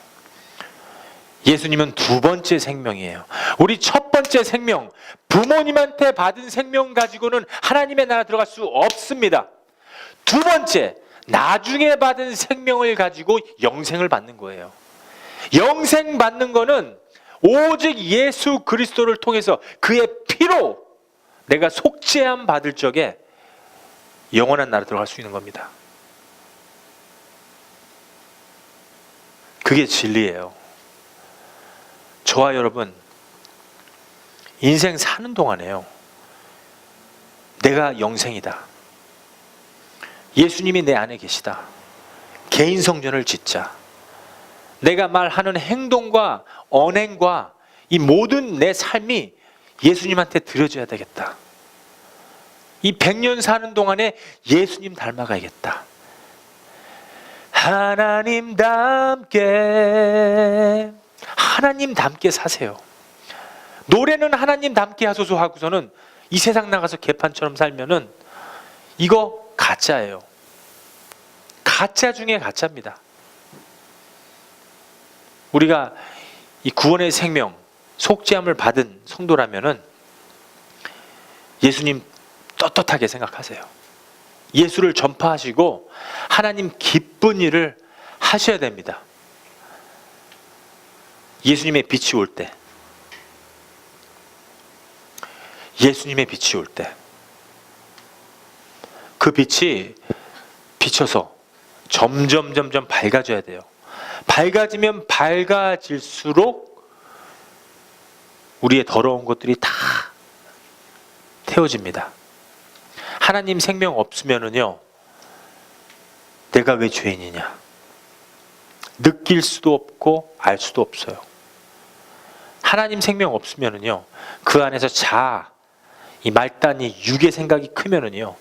예수님은 2번째 생명이에요. 우리 첫 번째 생명, 부모님한테 받은 생명 가지고는 하나님의 나라 들어갈 수 없습니다. 2번째, 나중에 받은 생명을 가지고 영생을 받는 거예요. 영생 받는 거는 오직 예수 그리스도를 통해서 그의 피 피로 내가 속죄함 받을 적에 영원한 나라 들어갈 수 있는 겁니다. 그게 진리예요. 저와 여러분, 인생 사는 동안에요, 내가 영생이다, 예수님이 내 안에 계시다, 개인 성전을 짓자, 내가 말하는 행동과 언행과 이 모든 내 삶이 예수님한테 드려져야 되겠다, 이 100년 사는 동안에 예수님 닮아가야겠다, 하나님 닮게 사세요. 노래는 하나님 닮게 하소서 하고서는 이 세상 나가서 개판처럼 살면은 이거 가짜예요. 가짜 중에 가짜입니다. 우리가 이 구원의 생명, 속죄함을 받은 성도라면은 예수님 떳떳하게 생각하세요. 예수를 전파하시고 하나님 기쁜 일을 하셔야 됩니다. 예수님의 빛이 올 때, 예수님의 빛이 올 때, 그 빛이 비쳐서 점점 밝아져야 돼요. 밝아지면 밝아질수록 우리의 더러운 것들이 다 태워집니다. 하나님 생명 없으면은요, 내가 왜 죄인이냐 느낄 수도 없고 알 수도 없어요. 하나님 생명 없으면은요, 그 안에서 자아, 이 말단이 육의 생각이 크면은요,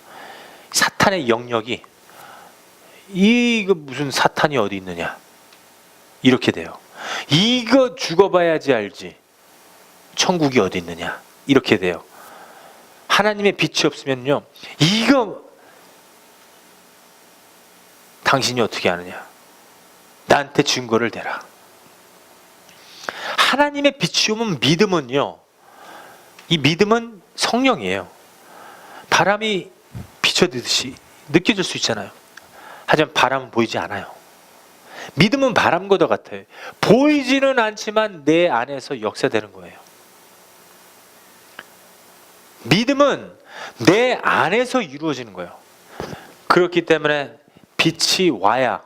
사탄의 영역이, 이거 무슨 사탄이 어디 있느냐 이렇게 돼요. 이거 죽어봐야지 알지 천국이 어디 있느냐 이렇게 돼요. 하나님의 빛이 없으면요, 이거 당신이 어떻게 아느냐, 나한테 증거를 대라. 하나님의 빛이 오면 믿음은요, 이 믿음은 성령이에요. 바람이 비춰듯이 느껴질 수 있잖아요. 하지만 바람은 보이지 않아요. 믿음은 바람과도 같아요. 보이지는 않지만 내 안에서 역사되는 거예요. 믿음은 내 안에서 이루어지는 거예요. 그렇기 때문에 빛이 와야,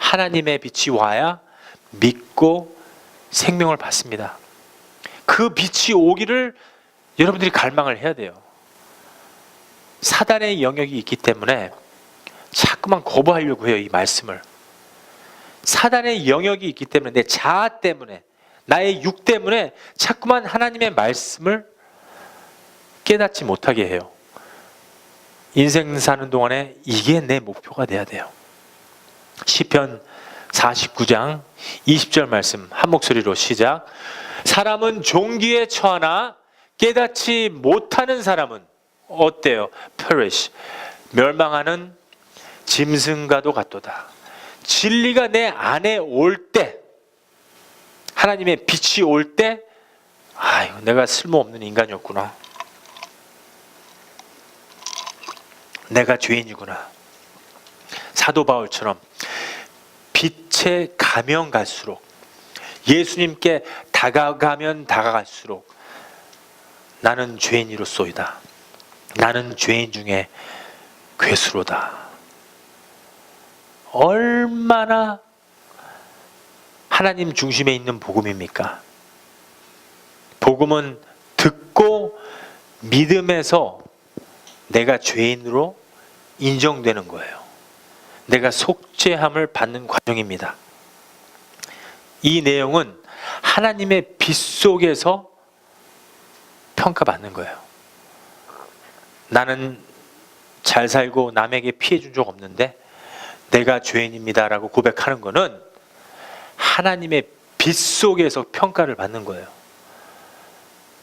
하나님의 빛이 와야 믿고 생명을 받습니다. 그 빛이 오기를 여러분들이 갈망을 해야 돼요. 사단의 영역이 있기 때문에 자꾸만 거부하려고 해요, 이 말씀을. 사단의 영역이 있기 때문에, 내 자아 때문에, 나의 육 때문에 자꾸만 하나님의 말씀을 깨닫지 못하게 해요. 인생 사는 동안에 이게 내 목표가 돼야 돼요. 시편 49장 20절 말씀 한 목소리로 시작. 사람은 종기에 처하나 깨닫지 못하는 사람은 어때요? perish, 멸망하는 짐승과도 같도다. 진리가 내 안에 올 때, 하나님의 빛이 올 때, 아유, 내가 쓸모없는 인간이었구나, 내가 죄인이구나. 사도 바울처럼 빛에 가면 갈수록, 예수님께 다가가면 다가갈수록 나는 죄인이로소이다, 나는 죄인 중에 괴수로다. 얼마나 하나님 중심에 있는 복음입니까? 복음은 듣고 믿음에서 내가 죄인으로 인정되는 거예요. 내가 속죄함을 받는 과정입니다. 이 내용은 하나님의 빛 속에서 평가받는 거예요. 나는 잘 살고 남에게 피해 준 적 없는데 내가 죄인입니다라고 고백하는 거는 하나님의 빛 속에서 평가를 받는 거예요.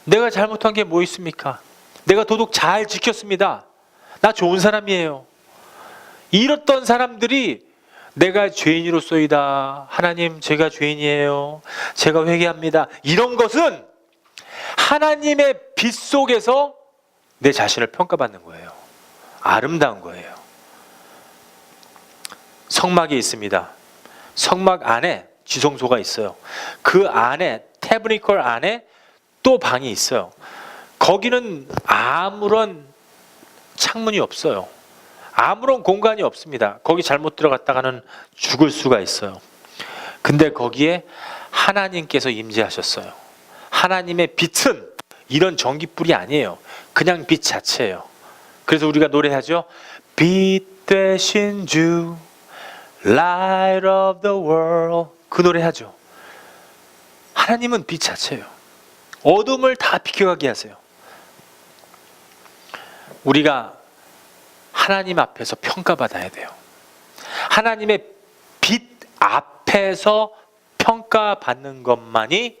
내가 잘못한 게 뭐 있습니까? 내가 도덕 잘 지켰습니다, 나 좋은 사람이에요. 이랬던 사람들이 내가 죄인으로소이다, 하나님 제가 죄인이에요, 제가 회개합니다, 이런 것은 하나님의 빛 속에서 내 자신을 평가받는 거예요. 아름다운 거예요. 성막이 있습니다. 성막 안에 지성소가 있어요. 그 안에, 태브니컬 안에 또 방이 있어요. 거기는 아무런 창문이 없어요. 아무런 공간이 없습니다. 거기 잘못 들어갔다가는 죽을 수가 있어요. 근데 거기에 하나님께서 임재하셨어요. 하나님의 빛은 이런 전기불이 아니에요. 그냥 빛 자체예요. 그래서 우리가 노래하죠. 빛 되신 주, Light of the world. 그 노래하죠. 하나님은 빛 자체예요. 어둠을 다 비켜가게 하세요. 우리가 하나님 앞에서 평가받아야 돼요. 하나님의 빛 앞에서 평가받는 것만이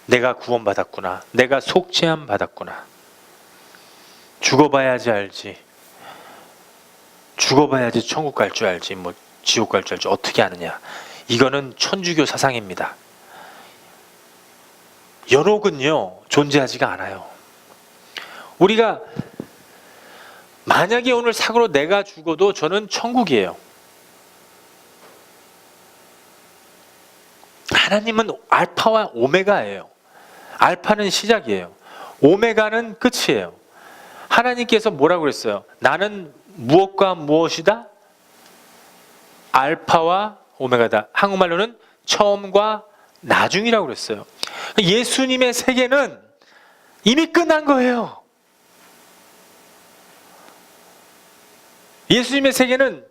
내가 구원받았구나, 내가 속죄함 받았구나. 죽어봐야지 알지. 죽어봐야지 천국 갈 줄 알지, 뭐 지옥 갈 줄 알지 어떻게 아느냐. 이거는 천주교 사상입니다. 연옥은요 존재하지가 않아요. 우리가 만약에 오늘 사고로 내가 죽어도 저는 천국이에요. 하나님은 알파와 오메가예요. 알파는 시작이에요. 오메가는 끝이에요. 하나님께서 뭐라고 그랬어요? 나는 무엇과 무엇이다? 알파와 오메가다. 한국말로는 처음과 나중이라고 그랬어요. 예수님의 세계는 이미 끝난 거예요. 예수님의 세계는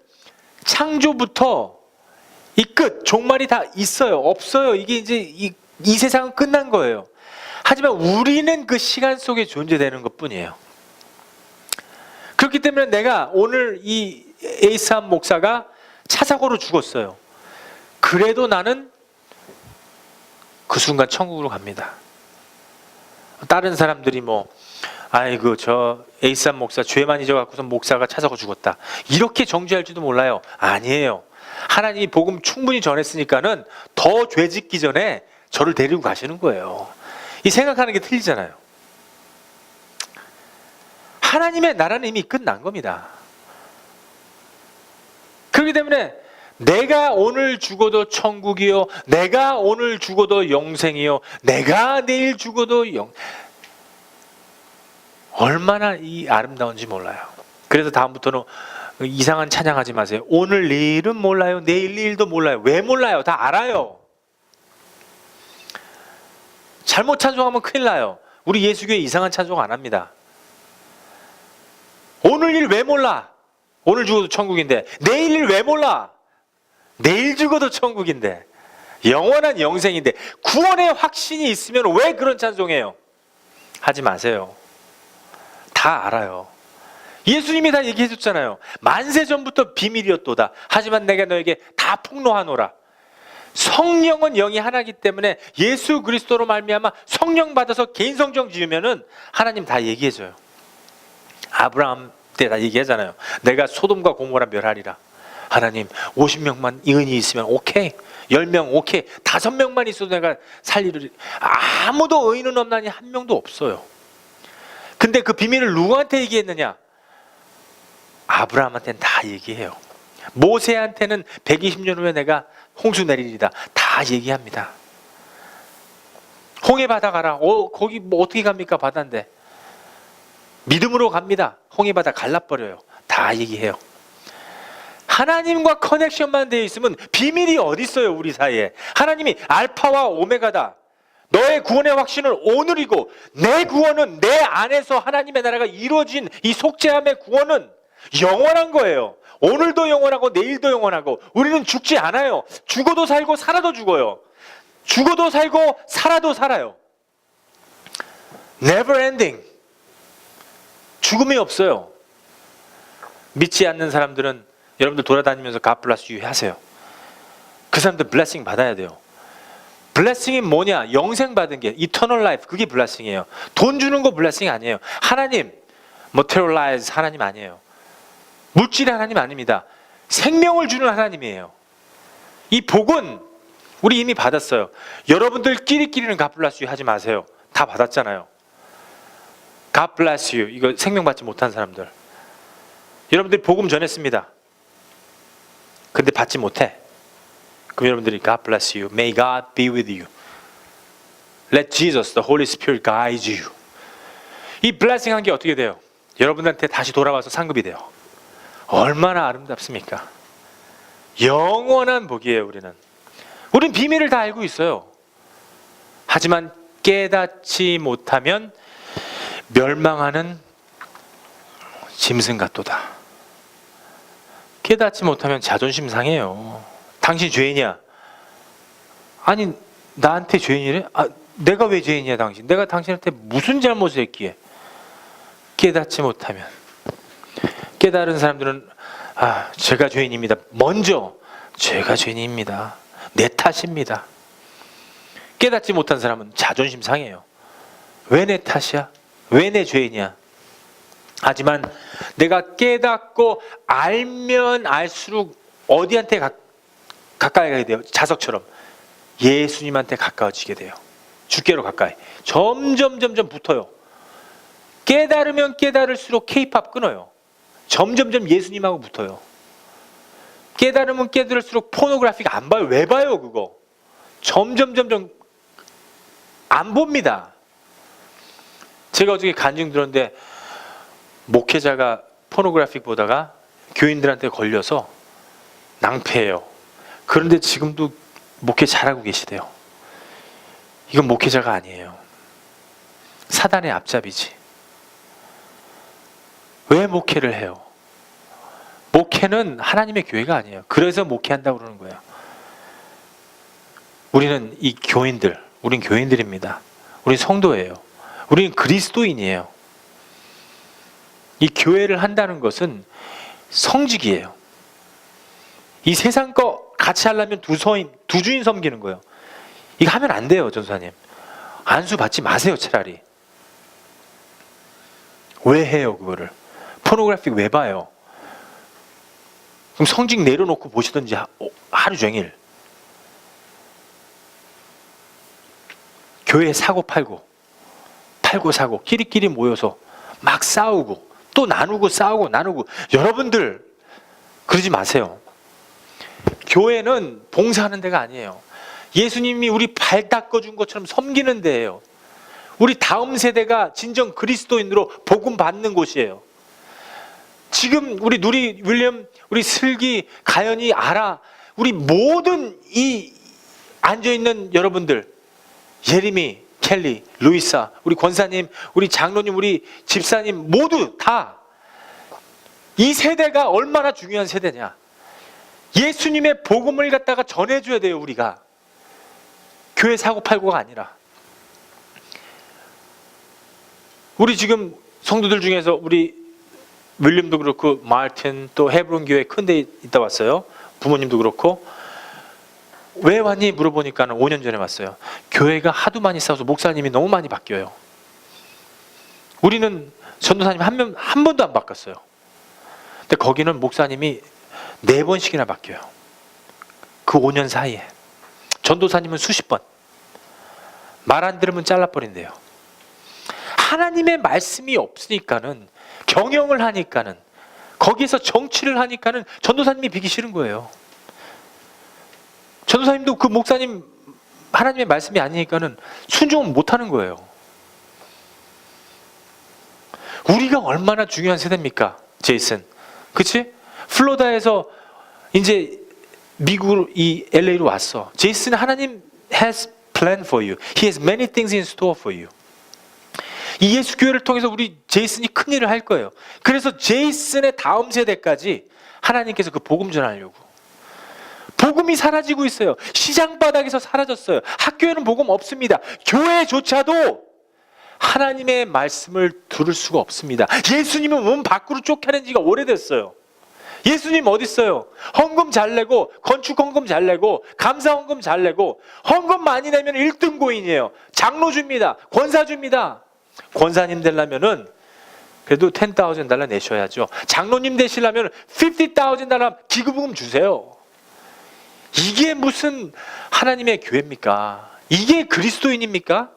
창조부터 이 끝, 종말이 다 있어요. 없어요. 이게 이제 이 세상은 끝난 거예요. 하지만 우리는 그 시간 속에 존재되는 것 뿐이에요. 그렇기 때문에 내가 오늘 이 에이스함 목사가 차 사고로 죽었어요. 그래도 나는 그 순간 천국으로 갑니다. 다른 사람들이 뭐 아이고 저 에이스함 목사 죄 많이 져갖고서 목사가 차 사고 죽었다 이렇게 정죄할지도 몰라요. 아니에요. 하나님이 복음 충분히 전했으니까는 더 죄 짓기 전에 저를 데리고 가시는 거예요. 이 생각하는 게 틀리잖아요. 하나님의 나라는 이미 끝난 겁니다. 그렇기 때문에 내가 오늘 죽어도 천국이요, 내가 오늘 죽어도 영생이요, 내가 내일 죽어도 얼마나 이 아름다운지 몰라요. 그래서 다음부터는 이상한 찬양하지 마세요. 오늘 일은 몰라요, 내일 일도 몰라요. 왜 몰라요? 다 알아요. 잘못 찬송하면 큰일 나요. 우리 예수교회 이상한 찬송 안 합니다. 오늘 일 왜 몰라? 오늘 죽어도 천국인데. 내일 일 왜 몰라? 내일 죽어도 천국인데. 영원한 영생인데. 구원의 확신이 있으면 왜 그런 찬송해요? 하지 마세요. 다 알아요. 예수님이 다 얘기해 줬잖아요. 만세 전부터 비밀이었도다. 하지만 내가 너에게 다 폭로하노라. 성령은 영이 하나이기 때문에 예수 그리스도로 말미암아 성령 받아서 개인 성경 지으면은 하나님 다 얘기해 줘요. 아브라함 때 다 얘기하잖아요. 내가 소돔과 고모라 멸하리라. 하나님 50명만 의인이 있으면 오케이. 10명 오케이. 5명만 있어도 내가 살리리. 아무도 의인은 없나니 한 명도 없어요. 근데 그 비밀을 누구한테 얘기했느냐? 아브라함한테는 다 얘기해요. 모세한테는 120년 후에 내가 홍수 내리리다. 다 얘기합니다. 홍해 바다 가라. 거기 뭐 어떻게 갑니까? 바다인데. 믿음으로 갑니다. 홍해 바다 갈라버려요. 다 얘기해요. 하나님과 커넥션만 되어 있으면 비밀이 어디 있어요, 우리 사이에. 하나님이 알파와 오메가다. 너의 구원의 확신은 오늘이고 내 구원은 내 안에서 하나님의 나라가 이루어진 이 속죄함의 구원은 영원한 거예요. 오늘도 영원하고 내일도 영원하고 우리는 죽지 않아요. 죽어도 살고 살아도 죽어요. 죽어도 살고 살아도 살아요. Never ending. 죽음이 없어요. 믿지 않는 사람들은 여러분들 돌아다니면서 God bless you 하세요. 그 사람들 블레싱 받아야 돼요. 블레싱이 뭐냐? 영생 받은 게 eternal life, 그게 블레싱이에요. 돈 주는 거 블레싱 아니에요. 하나님 materialize 하나님 아니에요. 물질의 하나님 아닙니다. 생명을 주는 하나님이에요. 이 복은 우리 이미 받았어요. 여러분들끼리는 God bless you 하지 마세요. 다 받았잖아요. God bless you. 이거 생명 받지 못한 사람들. 여러분들이 복음 전했습니다. 근데 받지 못해. 그럼 여러분들이 God bless you. May God be with you. Let Jesus, the Holy Spirit guide you. 이 블레싱 한 게 어떻게 돼요? 여러분들한테 다시 돌아와서 상급이 돼요. 얼마나 아름답습니까? 영원한 복이에요. 우린 비밀을 다 알고 있어요. 하지만 깨닫지 못하면 멸망하는 짐승 같도다. 깨닫지 못하면 자존심 상해요. 당신 죄인이야. 아니 나한테 죄인이래? 내가 왜 죄인이야 당신? 내가 당신한테 무슨 잘못을 했기에? 깨닫지 못하면. 깨달은 사람들은 제가 죄인입니다. 먼저 제가 죄인입니다. 내 탓입니다. 깨닫지 못한 사람은 자존심 상해요. 왜 내 탓이야? 왜 내 죄인이야? 하지만 내가 깨닫고 알면 알수록 어디한테 가까이 가게 돼요? 자석처럼 예수님한테 가까워지게 돼요. 주께로 가까이. 점점 붙어요. 깨달으면 깨달을수록 K-팝 끊어요. 점점 예수님하고 붙어요. 깨달으면 깨달을수록 포노그래피가 안 봐요. 왜 봐요 그거? 점점 안 봅니다. 제가 어저께 간증 들었는데 목회자가 포노그래픽 보다가 교인들한테 걸려서 낭패해요. 그런데 지금도 목회 잘하고 계시대요. 이건 목회자가 아니에요. 사단의 앞잡이지. 왜 목회를 해요? 목회는 하나님의 교회가 아니에요. 그래서 목회한다고 그러는 거예요. 우리는 이 교인들, 우린 교인들입니다. 우린 성도예요. 우린 그리스도인이에요. 이 교회를 한다는 것은 성직이에요. 이 세상 거 같이 하려면 두 주인 섬기는 거예요. 이거 하면 안 돼요, 전사님. 안수 받지 마세요, 차라리. 왜 해요, 그거를? 포노그래픽 왜 봐요? 그럼 성직 내려놓고 보시든지 하루 종일. 교회 사고 팔고 사고 끼리끼리 모여서 막 싸우고 또 나누고 싸우고 나누고. 여러분들 그러지 마세요. 교회는 봉사하는 데가 아니에요. 예수님이 우리 발 닦아준 것처럼 섬기는 데예요. 우리 다음 세대가 진정 그리스도인으로 복음 받는 곳이에요. 지금 우리 누리, 윌리엄, 우리 슬기, 가연이, 아라, 우리 모든 이 앉아있는 여러분들, 예림이, 켈리, 루이사, 우리 권사님, 우리 장로님, 우리 집사님 모두 다 이 세대가 얼마나 중요한 세대냐. 예수님의 복음을 갖다가 전해줘야 돼요. 우리가 교회 사고팔고가 아니라. 우리 지금 성도들 중에서 우리 윌리엄도 그렇고 마틴 또 헤브론 교회 큰 데 있다 왔어요. 부모님도 그렇고. 왜 왔니? 물어보니까는 5년 전에 왔어요. 교회가 하도 많이 싸워서 목사님이 너무 많이 바뀌어요. 우리는 전도사님 한 번도 안 바꿨어요. 근데 거기는 목사님이 4번씩이나 바뀌어요. 그 5년 사이에. 전도사님은 수십 번. 말 안 들으면 잘라버린대요. 하나님의 말씀이 없으니까는, 경영을 하니까는, 거기에서 정치를 하니까는 전도사님이 비기 싫은 거예요. 전도사님도 그 목사님 하나님의 말씀이 아니니까는 순종을 못하는 거예요. 우리가 얼마나 중요한 세대입니까, 제이슨? 그치? 플로리다에서 이제 미국으로 이 LA로 왔어. 제이슨, 하나님 has plan for you. He has many things in store for you. 이 예수 교회를 통해서 우리 제이슨이 큰 일을 할 거예요. 그래서 제이슨의 다음 세대까지 하나님께서 그 복음 전하려고. 복음이 사라지고 있어요. 시장 바닥에서 사라졌어요. 학교에는 복음 없습니다. 교회조차도 하나님의 말씀을 들을 수가 없습니다. 예수님은 문 밖으로 쫓겨낸 지가 오래됐어요. 예수님 어디 있어요? 헌금 잘 내고, 건축 헌금 잘 내고, 감사 헌금 잘 내고, 헌금 많이 내면 1등 고인이에요. 장로 줍니다. 권사 줍니다. 권사님 되려면은 그래도 $10,000 내셔야죠. 장로님 되시려면 $50,000 기부금 주세요. 이게 무슨 하나님의 교회입니까? 이게 그리스도인입니까?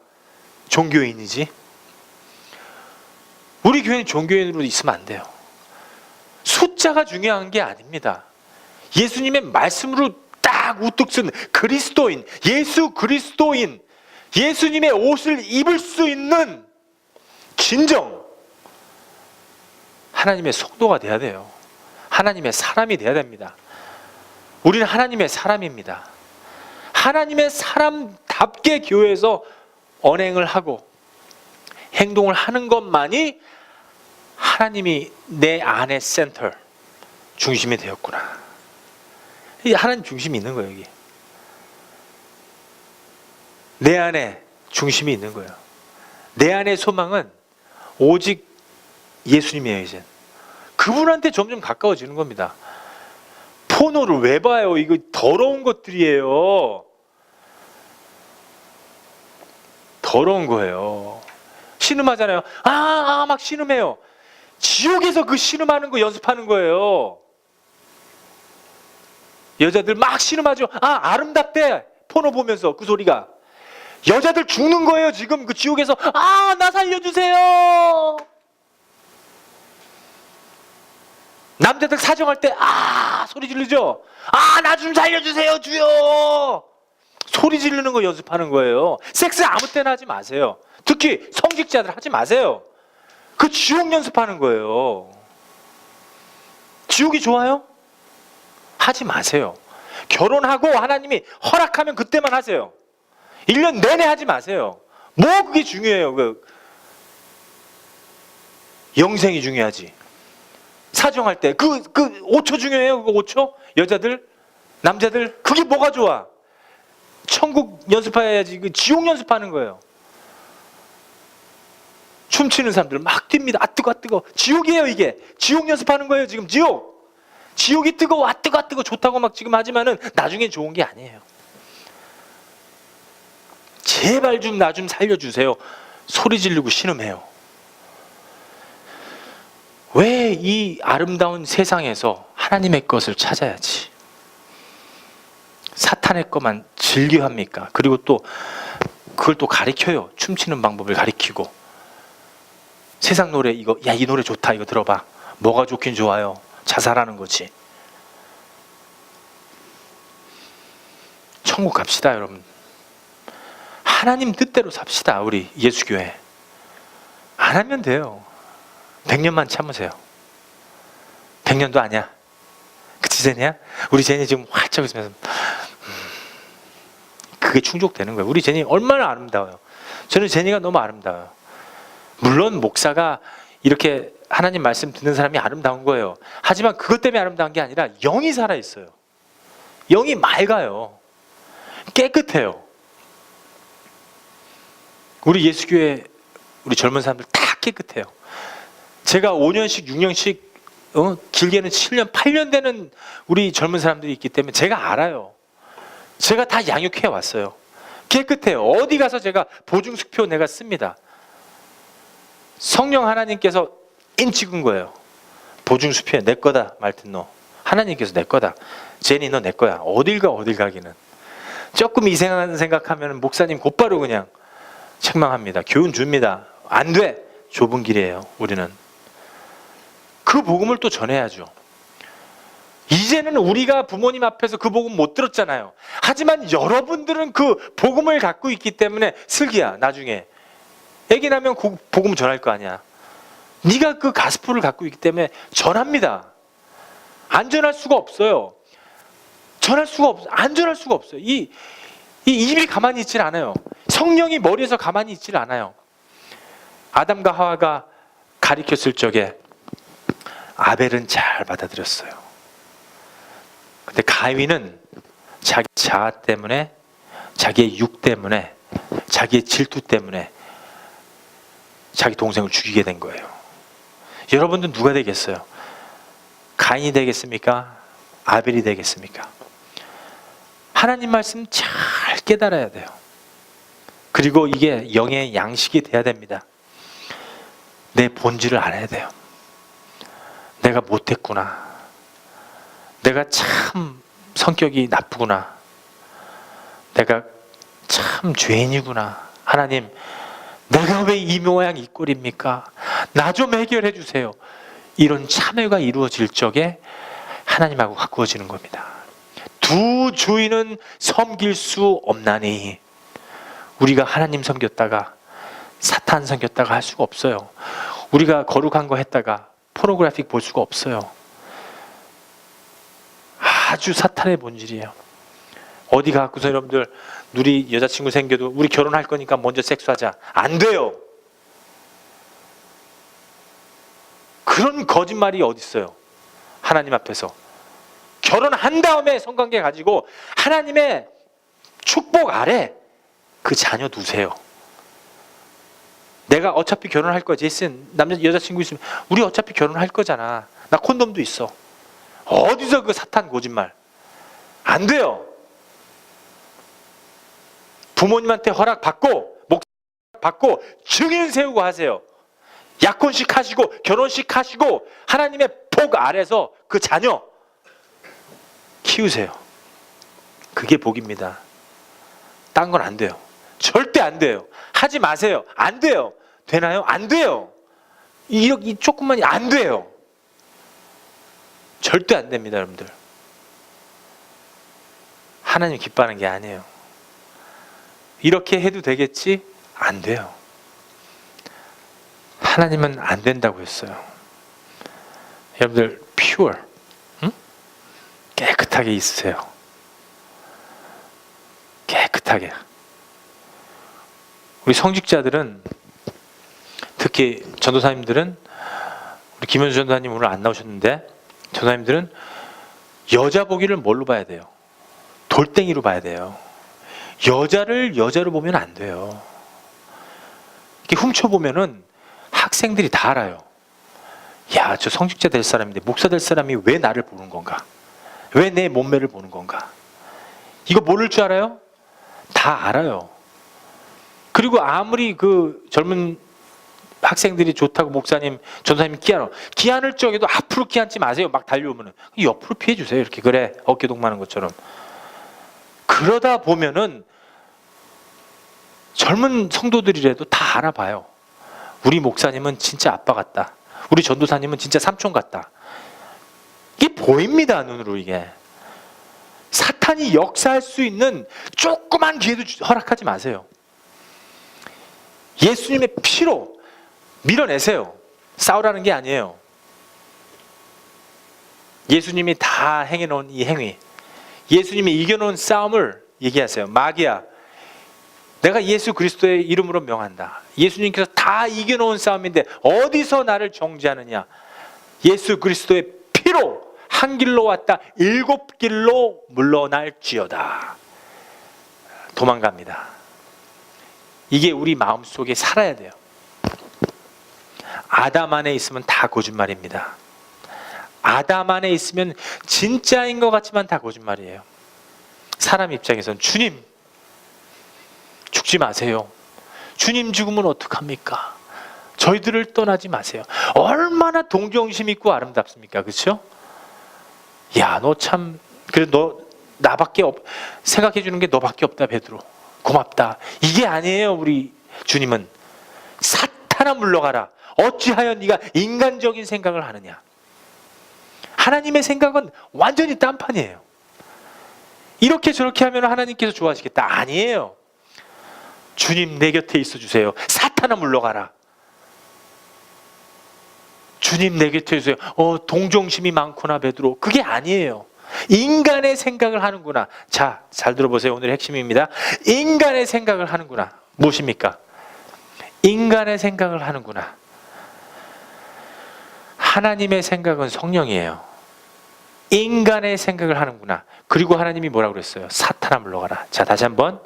종교인이지. 우리 교회는 종교인으로 있으면 안 돼요. 숫자가 중요한 게 아닙니다. 예수님의 말씀으로 딱 우뚝 쓴 그리스도인, 예수 그리스도인, 예수님의 옷을 입을 수 있는 진정 하나님의 성도가 돼야 돼요. 하나님의 사람이 돼야 됩니다. 우리는 하나님의 사람입니다. 하나님의 사람답게 교회에서 언행을 하고 행동을 하는 것만이 하나님이 내 안의 센터, 중심이 되었구나. 이 하나님 중심이 있는 거예요. 여기 내 안에 중심이 있는 거예요. 내 안의 소망은 오직 예수님이에요. 이제 그분한테 점점 가까워지는 겁니다. 포노를 왜 봐요? 이거 더러운 것들이에요. 더러운 거예요. 신음하잖아요. 막 신음해요. 지옥에서 그 신음하는 거 연습하는 거예요. 여자들 막 신음하죠. 아름답대. 포노 보면서 그 소리가. 여자들 죽는 거예요. 지금 그 지옥에서. 나 살려주세요. 남자들 사정할 때 소리 지르죠. 나 좀 살려주세요 주여. 소리 지르는 거 연습하는 거예요. 섹스 아무 때나 하지 마세요. 특히 성직자들 하지 마세요. 그 지옥 연습하는 거예요. 지옥이 좋아요? 하지 마세요. 결혼하고 하나님이 허락하면 그때만 하세요. 1년 내내 하지 마세요. 뭐 그게 중요해요. 영생이 중요하지. 사정할 때 그 5초 중요해요. 그거 5초? 여자들, 남자들 그게 뭐가 좋아? 천국 연습해야지. 그 지옥 연습하는 거예요. 춤추는 사람들 막 뜁니다. 뜨거. 지옥이에요. 이게 지옥 연습하는 거예요. 지금 지옥이 뜨거워. 뜨거 좋다고 막 지금 하지만은 나중엔 좋은 게 아니에요. 제발 좀 나 좀 살려주세요. 소리 지르고 신음해요. 왜 이 아름다운 세상에서 하나님의 것을 찾아야지 사탄의 것만 즐겨합니까? 그리고 또 그걸 또 가르쳐요. 춤추는 방법을 가르치고 세상 노래 이거 이 노래 좋다 이거 들어봐. 뭐가 좋긴 좋아요. 자살하는 거지. 천국 갑시다 여러분. 하나님 뜻대로 삽시다. 우리 예수교회. 안 하면 돼요. 100년만 참으세요. 100년도 아니야. 그치 제니야? 우리 제니 지금 활짝 웃으면서 그게 충족되는 거예요. 우리 제니 얼마나 아름다워요. 저는 제니가 너무 아름다워요. 물론 목사가 이렇게 하나님 말씀 듣는 사람이 아름다운 거예요. 하지만 그것 때문에 아름다운 게 아니라 영이 살아있어요. 영이 맑아요. 깨끗해요. 우리 예수교회 우리 젊은 사람들 다 깨끗해요. 제가 5년씩 6년씩 길게는 7년 8년 되는 우리 젊은 사람들이 있기 때문에 제가 알아요. 제가 다 양육해 왔어요. 깨끗해요. 어디 가서 제가 보증수표 내가 씁니다. 성령 하나님께서 인 찍은 거예요. 보증수표에 내 거다 말튼 너. 하나님께서 내 거다. 제니 너 내 거야. 어딜 가기는. 조금 이상한 생각하면 목사님 곧바로 그냥 책망합니다. 교훈 줍니다. 안 돼. 좁은 길이에요. 우리는. 그 복음을 또 전해야죠. 이제는 우리가 부모님 앞에서 그 복음 못 들었잖아요. 하지만 여러분들은 그 복음을 갖고 있기 때문에 슬기야 나중에 애기 나면 그 복음 전할 거 아니야. 네가 그 가스포를 갖고 있기 때문에 전합니다. 안 전할 수가 없어요. 안 전할 수가 없어요. 이 입이 가만히 있질 않아요. 성령이 머리에서 가만히 있질 않아요. 아담과 하와가 가리켰을 적에 아벨은 잘 받아들였어요. 근데 가인은 자기 자아 때문에, 자기의 육 때문에, 자기의 질투 때문에 자기 동생을 죽이게 된 거예요. 여러분들 누가 되겠어요? 가인이 되겠습니까? 아벨이 되겠습니까? 하나님 말씀 잘 깨달아야 돼요. 그리고 이게 영의 양식이 돼야 됩니다. 내 본질을 알아야 돼요. 내가 못했구나. 내가 참 성격이 나쁘구나. 내가 참 죄인이구나. 하나님, 내가 왜 이 모양 이 꼴입니까? 나 좀 해결해 주세요. 이런 참회가 이루어질 적에 하나님하고 가까워지는 겁니다. 두 주인은 섬길 수 없나니. 우리가 하나님 섬겼다가 사탄 생겼다가 할 수가 없어요. 우리가 거룩한 거 했다가 포노그래픽 볼 수가 없어요. 아주 사탄의 본질이에요. 어디 가고서 여러분들 우리 여자친구 생겨도 우리 결혼할 거니까 먼저 섹스하자. 안 돼요. 그런 거짓말이 어디 있어요? 하나님 앞에서. 결혼한 다음에 성관계 가지고 하나님의 축복 아래 그 자녀 두세요. 내가 어차피 결혼할 거야. 제이슨 여자친구 있으면 우리 어차피 결혼할 거잖아. 나 콘돔도 있어. 어디서 그 사탄 거짓말. 안 돼요. 부모님한테 허락 받고 목사 받고 증인 세우고 하세요. 약혼식 하시고 결혼식 하시고 하나님의 복 아래서 그 자녀 키우세요. 그게 복입니다. 딴 건 안 돼요. 절대 안 돼요. 하지 마세요. 안 돼요. 되나요? 안 돼요. 이 조금만이 안 돼요. 절대 안 됩니다, 여러분들. 하나님 기뻐하는 게 아니에요. 이렇게 해도 되겠지? 안 돼요. 하나님은 안 된다고 했어요. 여러분들 pure, 깨끗하게 있으세요. 깨끗하게. 우리 성직자들은, 특히 전도사님들은, 우리 김현수 전도사님 오늘 안 나오셨는데, 전도사님들은 여자 보기를 뭘로 봐야 돼요? 돌덩이로 봐야 돼요. 여자를 여자로 보면 안 돼요. 이렇게 훔쳐보면은 학생들이 다 알아요. 야, 저 성직자 될 사람인데 목사 될 사람이 왜 나를 보는 건가? 왜 내 몸매를 보는 건가? 이거 모를 줄 알아요? 다 알아요. 그리고 아무리 그 젊은 학생들이 좋다고 목사님, 전사님이 기한을 적어도 앞으로 기한치 마세요. 막 달려오면은 옆으로 피해 주세요. 이렇게 그래 어깨 동무하는 것처럼. 그러다 보면은 젊은 성도들이라도 다 알아봐요. 우리 목사님은 진짜 아빠 같다. 우리 전도사님은 진짜 삼촌 같다. 이게 보입니다, 눈으로. 이게 사탄이 역사할 수 있는 조그만 기회도 허락하지 마세요. 예수님의 피로 밀어내세요. 싸우라는 게 아니에요. 예수님이 다 행해놓은 이 행위, 예수님이 이겨놓은 싸움을 얘기하세요. 마귀야, 내가 예수 그리스도의 이름으로 명한다. 예수님께서 다 이겨놓은 싸움인데 어디서 나를 정죄하느냐. 예수 그리스도의 피로 한 길로 왔다 7길로 물러날지어다. 도망갑니다. 이게 우리 마음속에 살아야 돼요. 아담 안에 있으면 다 거짓말입니다. 아담 안에 있으면 진짜인 것 같지만 다 거짓말이에요. 사람 입장에서는 주님 죽지 마세요. 주님 죽으면 어떡합니까? 저희들을 떠나지 마세요. 얼마나 동정심 있고 아름답습니까? 그렇죠? 야, 너 참, 그래 너 나밖에 생각해 주는 게 너밖에 없다, 베드로. 고맙다. 이게 아니에요. 우리 주님은 사탄아 물러가라. 어찌하여 네가 인간적인 생각을 하느냐. 하나님의 생각은 완전히 딴판이에요. 이렇게 저렇게 하면 하나님께서 좋아하시겠다. 아니에요. 주님 내 곁에 있어 주세요. 사탄아 물러가라. 주님 내 곁에 있어요. 동정심이 많구나, 베드로. 그게 아니에요. 인간의 생각을 하는구나. 자, 잘 들어보세요. 오늘의 핵심입니다. 인간의 생각을 하는구나. 무엇입니까? 인간의 생각을 하는구나. 하나님의 생각은 성령이에요. 인간의 생각을 하는구나. 그리고 하나님이 뭐라고 그랬어요? 사탄아 물러가라. 자, 다시 한번.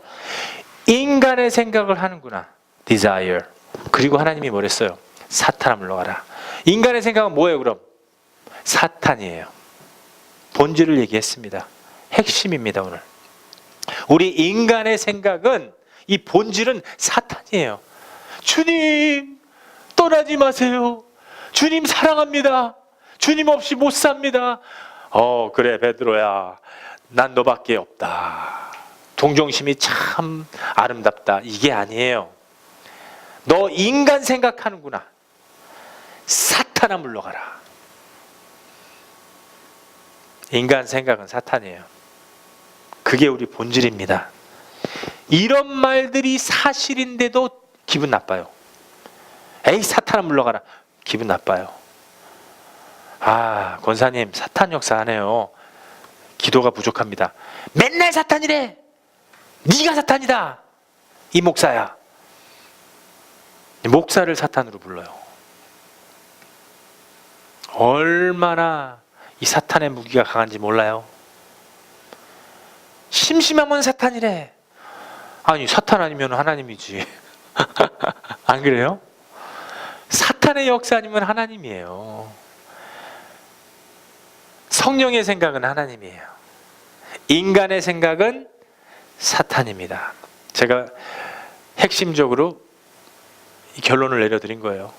인간의 생각을 하는구나. desire. 그리고 하나님이 뭐랬어요? 사탄아 물러가라. 인간의 생각은 뭐예요, 그럼? 사탄이에요. 본질을 얘기했습니다. 핵심입니다, 오늘. 우리 인간의 생각은, 이 본질은 사탄이에요. 주님, 떠나지 마세요. 주님 사랑합니다. 주님 없이 못 삽니다. 그래, 베드로야. 난 너밖에 없다. 동정심이 참 아름답다. 이게 아니에요. 너 인간 생각하는구나. 사탄아 물러가라. 인간 생각은 사탄이에요. 그게 우리 본질입니다. 이런 말들이 사실인데도 기분 나빠요. 에이 사탄아 물러가라. 기분 나빠요. 아 권사님 사탄 역사하네요. 기도가 부족합니다. 맨날 사탄이래. 네가 사탄이다. 이 목사야. 목사를 사탄으로 불러요. 얼마나 이 사탄의 무기가 강한지 몰라요. 심심하면 사탄이래. 아니 사탄 아니면 하나님이지. 안 그래요? 사탄의 역사 아니면 하나님이에요. 성령의 생각은 하나님이에요. 인간의 생각은 사탄입니다. 제가 핵심적으로 이 결론을 내려드린 거예요.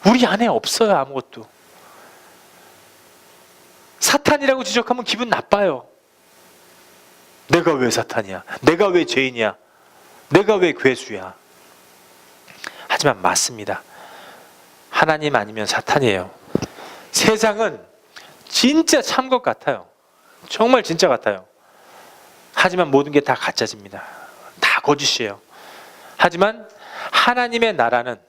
우리 안에 없어요. 아무것도. 사탄이라고 지적하면 기분 나빠요. 내가 왜 사탄이야? 내가 왜 죄인이야? 내가 왜 괴수야? 하지만 맞습니다. 하나님 아니면 사탄이에요. 세상은 진짜 참 것 같아요. 정말 진짜 같아요. 하지만 모든 게 다 가짜집니다. 다 거짓이에요. 하지만 하나님의 나라는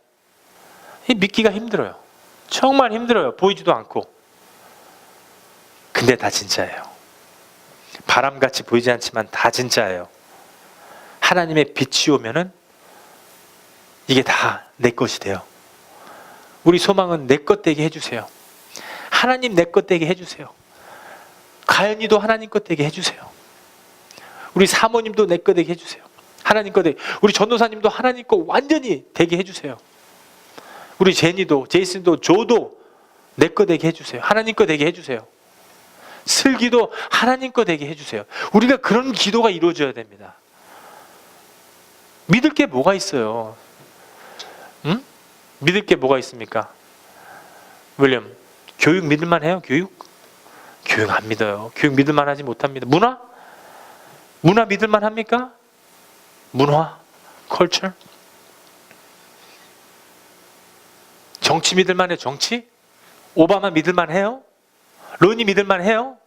믿기가 힘들어요. 정말 힘들어요. 보이지도 않고. 근데 다 진짜예요. 바람같이 보이지 않지만 다 진짜예요. 하나님의 빛이 오면은 이게 다 내 것이 돼요. 우리 소망은 내 것 되게 해주세요. 하나님 내 것 되게 해주세요. 가연이도 하나님 것 되게 해주세요. 우리 사모님도 내 것 되게 해주세요. 하나님 것 되게. 우리 전도사님도 하나님 것 완전히 되게 해주세요. 우리 제니도 제이슨도 조도 내 것 되게 해주세요. 하나님 것 되게 해주세요. 슬기도 하나님 것 되게 해주세요. 우리가 그런 기도가 이루어져야 됩니다. 믿을 게 뭐가 있어요? 응? 믿을 게 뭐가 있습니까? 윌리엄, 교육 믿을만 해요? 교육? 교육 안 믿어요. 교육 믿을만 하지 못합니다. 문화? 문화 믿을만 합니까? 문화? 컬처? 정치 믿을만 해요? 정치? 오바마 믿을만 해요? 로니 믿을만 해요?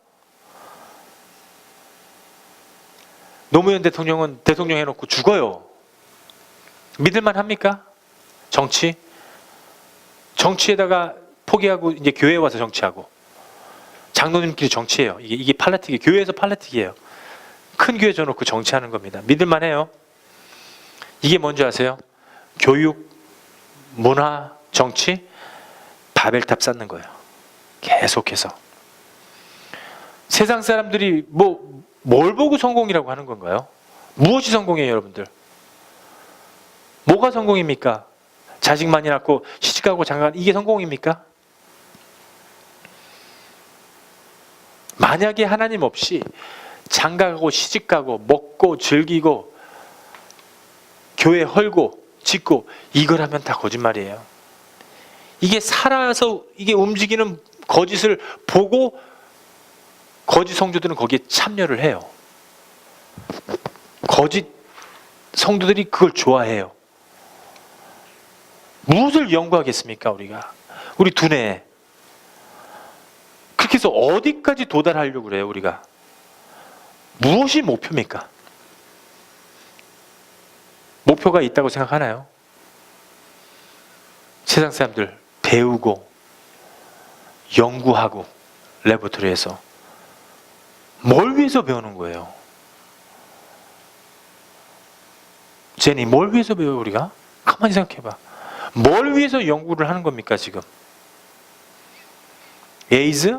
노무현 대통령은 대통령 해놓고 죽어요. 믿을만 합니까? 정치? 정치에다가 포기하고 이제 교회에 와서 정치하고. 장로님끼리 정치해요. 이게 팔라틱이에요. 교회에서 팔라틱이에요. 큰 교회 줘놓고 정치하는 겁니다. 믿을만 해요? 이게 뭔지 아세요? 교육, 문화, 정치, 바벨탑 쌓는 거예요. 계속해서. 세상 사람들이 뭘 보고 성공이라고 하는 건가요? 무엇이 성공이에요, 여러분들? 뭐가 성공입니까? 자식 많이 낳고 시집가고 장가 이게 성공입니까? 만약에 하나님 없이 장가가고 시집가고 먹고 즐기고 교회 헐고 짓고 이걸 하면 다 거짓말이에요. 이게 살아서 이게 움직이는 거짓을 보고 거짓 성도들은 거기에 참여를 해요. 거짓 성도들이 그걸 좋아해요. 무엇을 연구하겠습니까 우리가? 우리 두뇌에. 그렇게 해서 어디까지 도달하려고 그래요 우리가? 무엇이 목표입니까? 목표가 있다고 생각하나요? 세상 사람들 배우고 연구하고 레보토리에서 뭘 위해서 배우는 거예요? 제니 뭘 위해서 배워요 우리가? 가만히 생각해봐. 뭘 위해서 연구를 하는 겁니까 지금? 에이즈?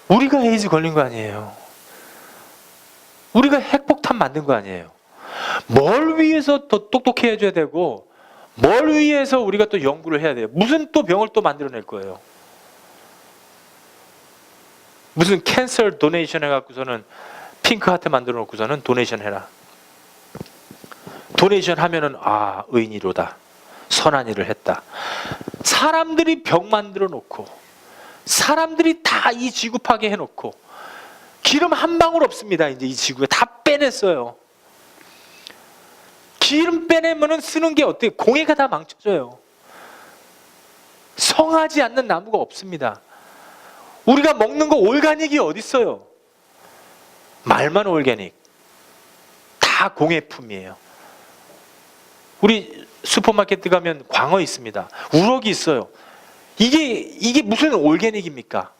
우리가 에이즈 걸린 거 아니에요. 우리가 핵폭탄 만든 거 아니에요. 뭘 위해서 더 똑똑해져야 되고 뭘 위해서 우리가 또 연구를 해야 돼요. 무슨 또 병을 또 만들어낼 거예요. 무슨 캔서 도네이션 해갖고서는 핑크 하트 만들어 놓고서는 도네이션 해라. 도네이션 하면은 의인이로다. 선한 일을 했다. 사람들이 병 만들어 놓고 사람들이 다 이 지구 파괴해 놓고 기름 한 방울 없습니다. 이제 이 지구에 다 빼냈어요. 기름 빼내면은 쓰는 게 어때요? 공해가 다 망쳐져요. 성하지 않는 나무가 없습니다. 우리가 먹는 거 올가닉이 어디 있어요? 말만 올가닉. 다 공해품이에요. 우리 슈퍼마켓 들어가면 광어 있습니다. 우럭이 있어요. 이게 무슨 올게닉입니까?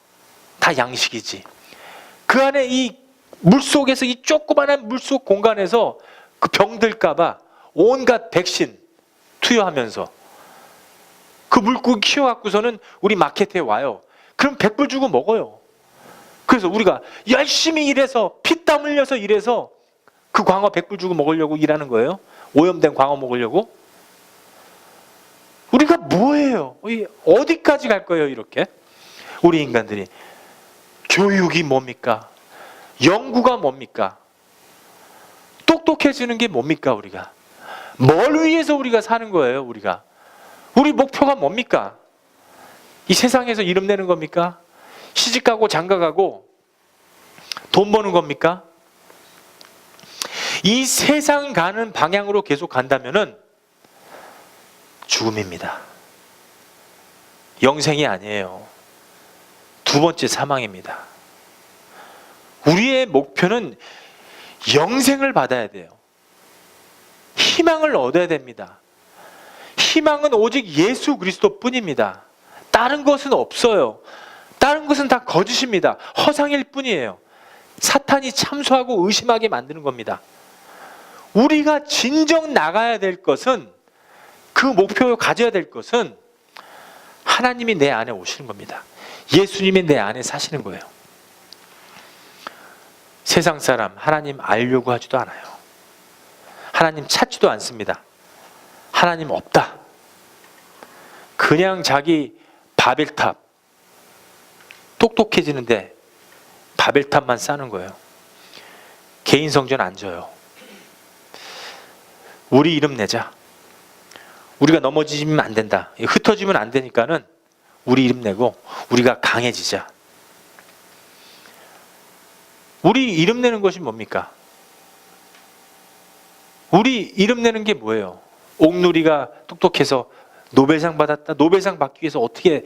다 양식이지. 그 안에 이 물속에서, 이 조그만한 물속 공간에서 그 병들까봐 온갖 백신 투여하면서 그 물고기 키워갖고서는 우리 마켓에 와요. 그럼 100불 주고 먹어요. 그래서 우리가 열심히 일해서 피땀 흘려서 일해서 그 광어 100불 주고 먹으려고 일하는 거예요. 오염된 광어 먹으려고. 우리가 뭐예요? 어디까지 갈 거예요 이렇게? 우리 인간들이. 교육이 뭡니까? 연구가 뭡니까? 똑똑해지는 게 뭡니까 우리가? 뭘 위해서 우리가 사는 거예요 우리가? 우리 목표가 뭡니까? 이 세상에서 이름 내는 겁니까? 시집가고 장가가고 돈 버는 겁니까? 이 세상 가는 방향으로 계속 간다면은 죽음입니다. 영생이 아니에요. 두 번째 사망입니다. 우리의 목표는 영생을 받아야 돼요. 희망을 얻어야 됩니다. 희망은 오직 예수 그리스도 뿐입니다. 다른 것은 없어요. 다른 것은 다 거짓입니다. 허상일 뿐이에요. 사탄이 참소하고 의심하게 만드는 겁니다. 우리가 진정 나가야 될 것은, 그 목표를 가져야 될 것은 하나님이 내 안에 오시는 겁니다. 예수님이 내 안에 사시는 거예요. 세상 사람 하나님 알려고 하지도 않아요. 하나님 찾지도 않습니다. 하나님 없다. 그냥 자기 바벨탑, 똑똑해지는데 바벨탑만 쌓는 거예요. 개인 성전 안 져요. 우리 이름 내자. 우리가 넘어지면 안 된다. 흩어지면 안 되니까는 우리 이름 내고 우리가 강해지자. 우리 이름 내는 것이 뭡니까? 우리 이름 내는 게 뭐예요? 옥누리가 똑똑해서 노벨상 받았다. 노벨상 받기 위해서 어떻게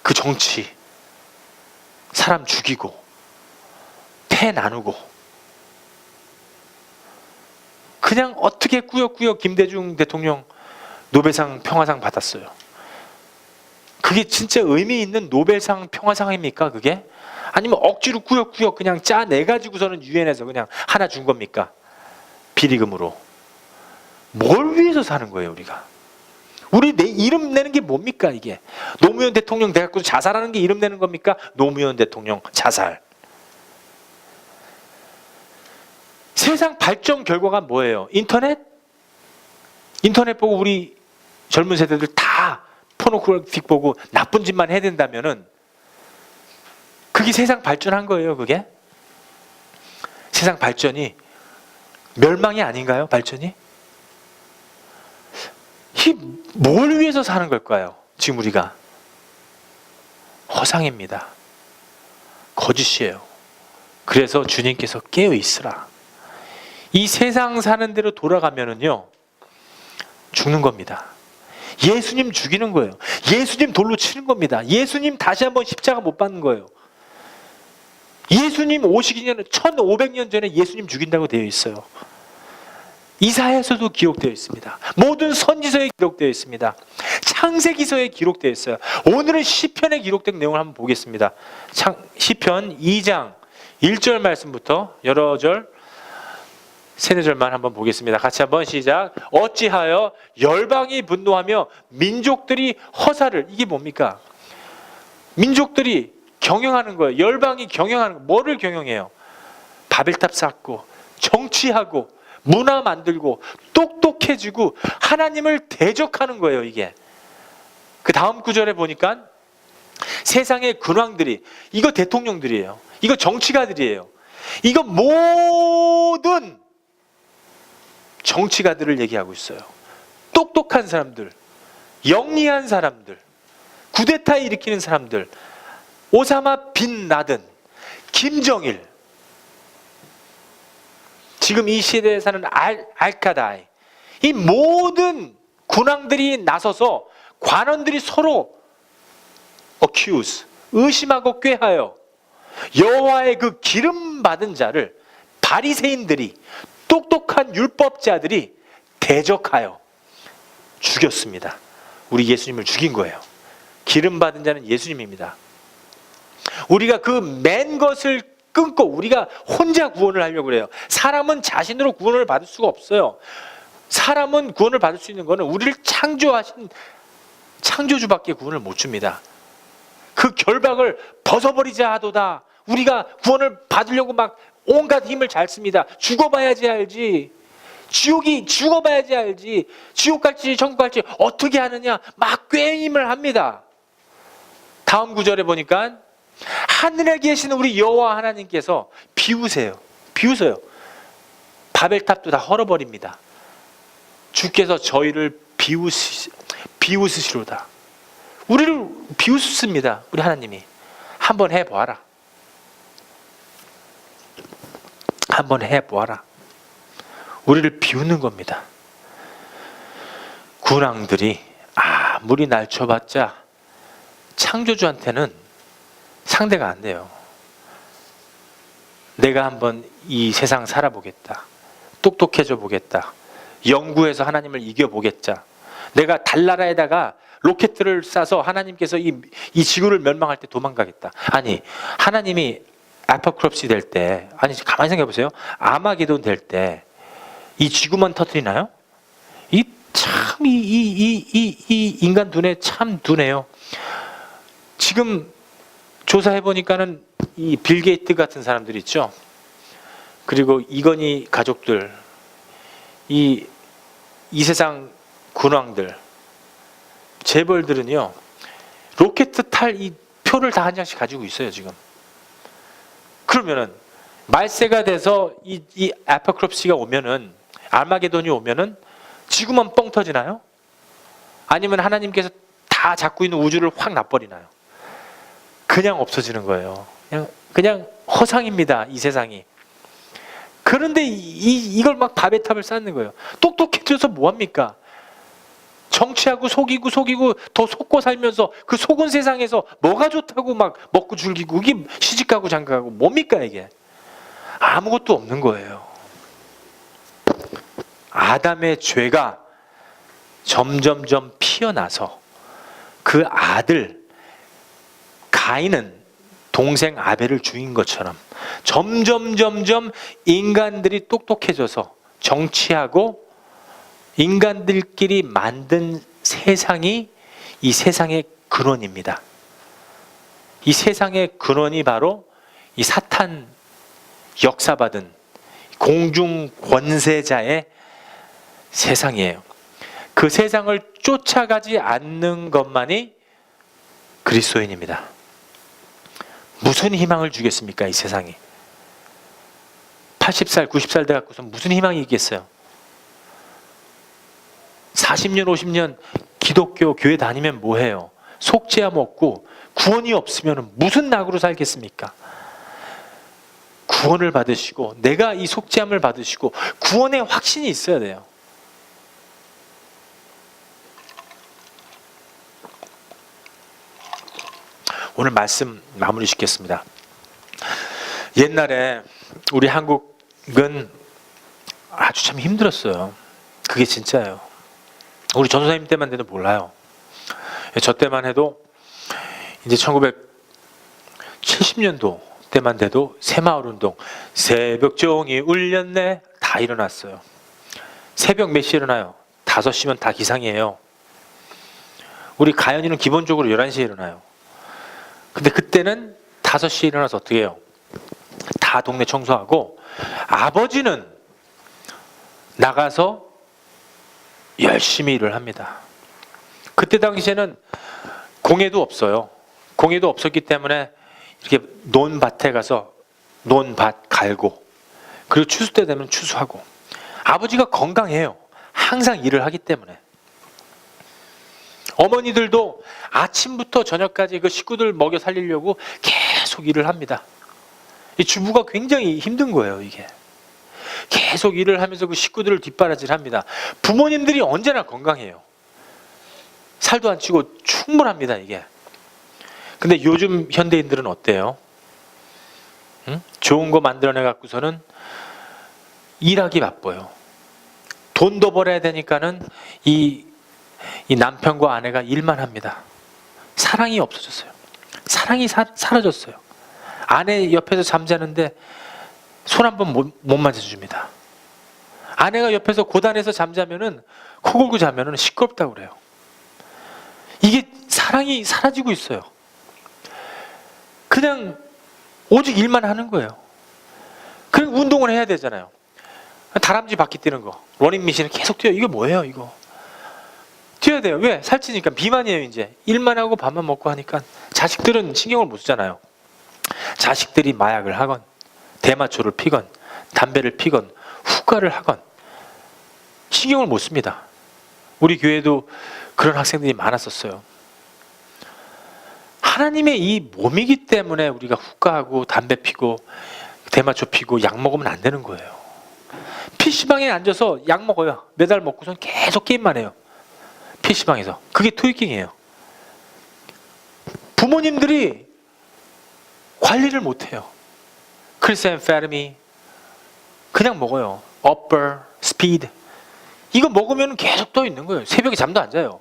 그 정치, 사람 죽이고 폐 나누고, 그냥 어떻게 꾸역꾸역 김대중 대통령 노벨상 평화상 받았어요. 그게 진짜 의미 있는 노벨상 평화상입니까 그게? 아니면 억지로 꾸역꾸역 그냥 짜내가지고서는 유엔에서 그냥 하나 준 겁니까? 비리금으로. 뭘 위해서 사는 거예요 우리가? 우리 내 이름 내는 게 뭡니까 이게? 노무현 대통령 돼갖고 자살하는 게 이름 내는 겁니까? 노무현 대통령 자살. 세상 발전 결과가 뭐예요? 인터넷? 인터넷 보고 우리 젊은 세대들 다 포노그래픽 보고 나쁜 짓만 해야 된다면은 그게 세상 발전한 거예요 그게? 세상 발전이 멸망이 아닌가요 발전이? 뭘 위해서 사는 걸까요? 지금 우리가 허상입니다. 거짓이에요. 그래서 주님께서 깨어 있으라. 이 세상 사는 대로 돌아가면은요 죽는 겁니다. 예수님 죽이는 거예요. 예수님 돌로 치는 겁니다. 예수님 다시 한번 십자가 못 받는 거예요. 예수님 오시기 전에 1500년 전에 예수님 죽인다고 되어 있어요. 이사야서도 기록되어 있습니다. 모든 선지서에 기록되어 있습니다. 창세기서에 기록되어 있어요. 오늘은 시편에 기록된 내용을 한번 보겠습니다. 시편 2장 1절 말씀부터 여러 절, 세네 절만 한번 보겠습니다. 같이 한번 시작. 어찌하여 열방이 분노하며 민족들이 허사를, 이게 뭡니까? 민족들이 경영하는 거예요. 열방이 경영하는 거. 뭐를 경영해요? 바벨탑 쌓고 정치하고 문화 만들고 똑똑해지고 하나님을 대적하는 거예요 이게. 그 다음 구절에 보니까 세상의 근왕들이, 이거 대통령들이에요. 이거 정치가들이에요. 이거 모든 정치가들을 얘기하고 있어요. 똑똑한 사람들, 영리한 사람들, 쿠데타 일으키는 사람들, 오사마 빈 라든, 김정일, 지금 이 시대에 사는 알카다이, 이 모든 군왕들이 나서서 관원들이 서로 accuse, 의심하고 꾀하여 여호와의 그 기름 받은 자를 바리새인들이, 똑똑한 율법자들이 대적하여 죽였습니다. 우리 예수님을 죽인 거예요. 기름 받은 자는 예수님입니다. 우리가 그 맨 것을 끊고 우리가 혼자 구원을 하려고 그래요. 사람은 자신으로 구원을 받을 수가 없어요. 사람은 구원을 받을 수 있는 것은 우리를 창조하신 창조주밖에 구원을 못 줍니다. 그 결박을 벗어버리자 하도다. 우리가 구원을 받으려고 막 온갖 힘을 잘 씁니다. 죽어봐야지 알지. 지옥이 죽어봐야지 알지. 지옥 갈지 천국 갈지 어떻게 하느냐 막 꾀임을 합니다. 다음 구절에 보니까 하늘에 계신 우리 여호와 하나님께서 비웃어요. 바벨탑도 다 헐어버립니다. 주께서 저희를 비웃으시로다. 우리를 비웃습니다. 우리 하나님이. 한번 해보아라. 한번 해보아라. 우리를 비웃는 겁니다. 군왕들이 아무리 날쳐봤자 창조주한테는 상대가 안 돼요. 내가 한번 이 세상 살아보겠다. 똑똑해져 보겠다. 연구해서 하나님을 이겨보겠다. 내가 달나라에다가 로켓들을 쏴서 하나님께서 이 지구를 멸망할 때 도망가겠다. 아니 하나님이 아포크롭시 될 때, 아니 가만히 생각해 보세요. 아마게돈 될 때 이 지구만 터뜨리나요? 이 인간 눈에 참 둔해요. 지금 조사해 보니까는 이 빌 게이트 같은 사람들 있죠. 그리고 이건희 가족들, 이 세상 군왕들, 재벌들은요 로켓 탈 이 표를 다 한 장씩 가지고 있어요 지금. 그러면은 말세가 돼서 이 아포크롭시가 오면은, 아마게돈이 오면은 지구만 뻥 터지나요? 아니면 하나님께서 다 잡고 있는 우주를 확 놔버리나요? 그냥 없어지는 거예요. 그냥 허상입니다 이 세상이. 그런데 이걸 막 바벨탑을 쌓는 거예요. 똑똑해져서 뭐합니까? 정치하고 속이고 더 속고 살면서 그 속은 세상에서 뭐가 좋다고 막 먹고 즐기고 이게 시집가고 장가가고 뭡니까 이게? 아무것도 없는 거예요. 아담의 죄가 점점점 피어나서 그 아들 가인은 동생 아벨을 죽인 것처럼 점점 인간들이 똑똑해져서 정치하고 인간들끼리 만든 세상이 이 세상의 근원입니다. 이 세상의 근원이 바로 이 사탄 역사받은 공중 권세자의 세상이에요. 그 세상을 쫓아가지 않는 것만이 그리스도인입니다. 무슨 희망을 주겠습니까 이 세상이? 80살 90살 돼 갖고서 무슨 희망이 있겠어요? 40년 50년 기독교 교회 다니면 뭐해요? 속죄함 없고 구원이 없으면 무슨 낙으로 살겠습니까? 구원을 받으시고 내가 이 속죄함을 받으시고 구원의 확신이 있어야 돼요. 오늘 말씀 마무리 짓겠습니다. 옛날에 우리 한국은 아주 참 힘들었어요. 그게 진짜예요. 우리 전도사님 때만 해도 몰라요. 저 때만 해도 이제 1970년도 때만 돼도 새마을운동, 새벽종이 울렸네 다 일어났어요. 새벽 몇 시에 일어나요? 5시면 다 기상이에요. 우리 가연이는 기본적으로 11시에 일어나요. 근데 그때는 5시에 일어나서 어떻게 해요? 다 동네 청소하고 아버지는 나가서 열심히 일을 합니다. 그때 당시에는 공해도 없어요. 공해도 없었기 때문에 이렇게 논밭에 가서 논밭 갈고 그리고 추수 때 되면 추수하고 아버지가 건강해요. 항상 일을 하기 때문에. 어머니들도 아침부터 저녁까지 그 식구들 먹여 살리려고 계속 일을 합니다. 이 주부가 굉장히 힘든 거예요 이게. 계속 일을 하면서 그 식구들을 뒷바라지를 합니다. 부모님들이 언제나 건강해요. 살도 안 찌고 충분합니다 이게. 근데 요즘 현대인들은 어때요? 응? 좋은 거 만들어내 갖고서는 일하기 바빠요. 돈 더 벌어야 되니까는 이 이 남편과 아내가 일만 합니다. 사랑이 없어졌어요. 사랑이 사라졌어요. 아내 옆에서 잠자는데 손 한 번 못 만져줍니다. 아내가 옆에서 고단해서 잠자면은 코 골고 자면은 시끄럽다고 그래요. 이게 사랑이 사라지고 있어요. 그냥 오직 일만 하는 거예요. 그럼 운동을 해야 되잖아요. 다람쥐 바퀴 뛰는 거, 러닝머신을 계속 뛰어요. 이게 뭐예요, 이거? 뛰어야 돼요. 왜? 살찌니까. 비만이에요. 이제 일만 하고 밥만 먹고 하니까. 자식들은 신경을 못 쓰잖아요. 자식들이 마약을 하건 대마초를 피건 담배를 피건 후가를 하건 신경을 못 씁니다. 우리 교회도 그런 학생들이 많았었어요. 하나님의 이 몸이기 때문에 우리가 후가하고 담배 피고 대마초 피고 약 먹으면 안 되는 거예요. PC방에 앉아서 약 먹어요. 매달 먹고선 계속 게임만 해요. PC방에서. 그게 트위킹이에요. 부모님들이 관리를 못해요. 크리스엠페르미 그냥 먹어요. upper, speed 이거 먹으면 계속 떠 있는 거예요. 새벽에 잠도 안 자요.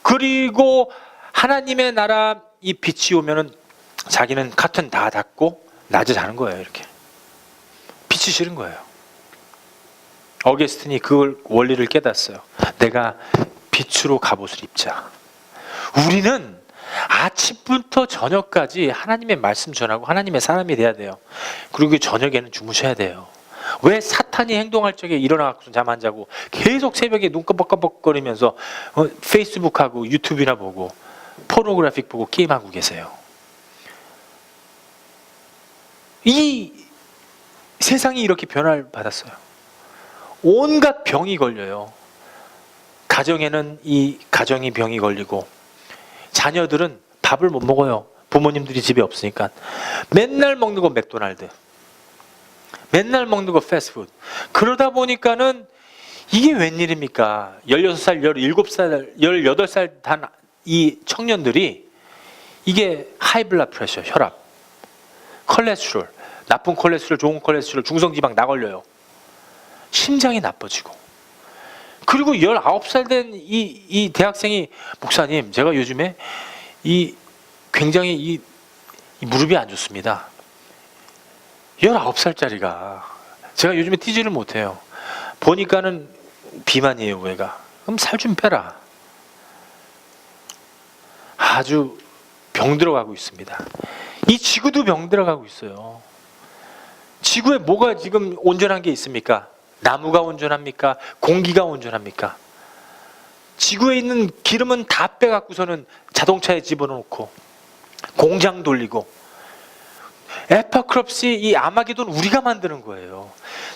그리고 하나님의 나라 이 빛이 오면은 자기는 커튼 다 닫고 낮에 자는 거예요. 이렇게 빛이 싫은 거예요. 어게스틴이 그 원리를 깨닫어요. 내가 빛으로 갑옷을 입자. 우리는 아침부터 저녁까지 하나님의 말씀 전하고 하나님의 사람이 돼야 돼요. 그리고 저녁에는 주무셔야 돼요. 왜 사탄이 행동할 적에 일어나서 잠 안 자고 계속 새벽에 눈 깜빡깜빡거리면서 페이스북하고 유튜브나 보고 포노그래픽 보고 게임하고 계세요? 이 세상이 이렇게 변화를 받았어요. 온갖 병이 걸려요. 가정에는 이 가정이 병이 걸리고 자녀들은 밥을 못 먹어요. 부모님들이 집에 없으니까. 맨날 먹는 거 맥도날드, 맨날 먹는 거 패스트푸드. 그러다 보니까는 이게 웬일입니까? 16살, 17살, 18살 단 이 청년들이 이게 하이블라 프레셔, 혈압, 콜레스테롤, 나쁜 콜레스테롤, 좋은 콜레스테롤, 중성지방 나 걸려요. 심장이 나빠지고. 그리고 19살 된 이 대학생이 목사님, 제가 요즘에 굉장히 이 무릎이 안 좋습니다. 19살짜리가 제가 요즘에 뛰지를 못해요. 보니까는 비만이에요, 왜가. 그럼 살 좀 빼라. 아주 병 들어가고 있습니다. 이 지구도 병 들어가고 있어요. 지구에 뭐가 지금 온전한 게 있습니까? 나무가 온전합니까? 공기가 온전합니까? 지구에 있는 기름은 다 빼갖고서는 자동차에 집어넣고 공장 돌리고 에퍼크롭시 이 아마게돈 우리가 만드는 거예요.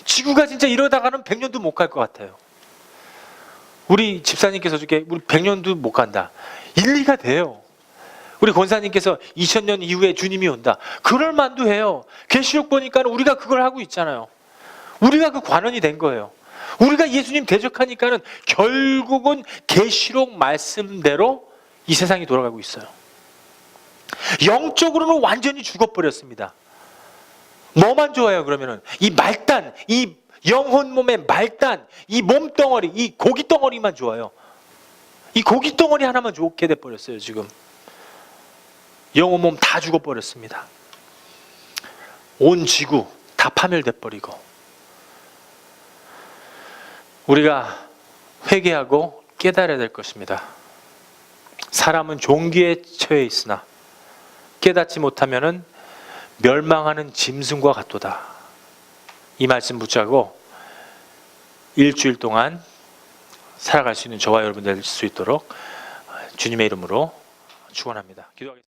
지구가 진짜 이러다가는 100년도 못 갈 것 같아요. 우리 집사님께서 저게 우리 100년도 못 간다. 일리가 돼요. 우리 권사님께서 2000년 이후에 주님이 온다. 그럴 만도 해요. 계시록 보니까 우리가 그걸 하고 있잖아요. 우리가 그 관원이 된 거예요. 우리가 예수님 대적하니까는 결국은 계시록 말씀대로 이 세상이 돌아가고 있어요. 영적으로는 완전히 죽어버렸습니다. 뭐만 좋아요 그러면은? 이 말단, 이 영혼 몸의 말단, 이 몸덩어리, 이 고깃덩어리만 좋아요. 이 고깃덩어리 하나만 좋게 돼버렸어요 지금. 영혼 몸 다 죽어버렸습니다. 온 지구 다 파멸돼버리고. 우리가 회개하고 깨달아야 될 것입니다. 사람은 종기에 처해 있으나 깨닫지 못하면은 멸망하는 짐승과 같도다. 이 말씀 붙잡고 일주일 동안 살아갈 수 있는 저와 여러분 될 수 있도록 주님의 이름으로 축원합니다. 기도하겠습니다.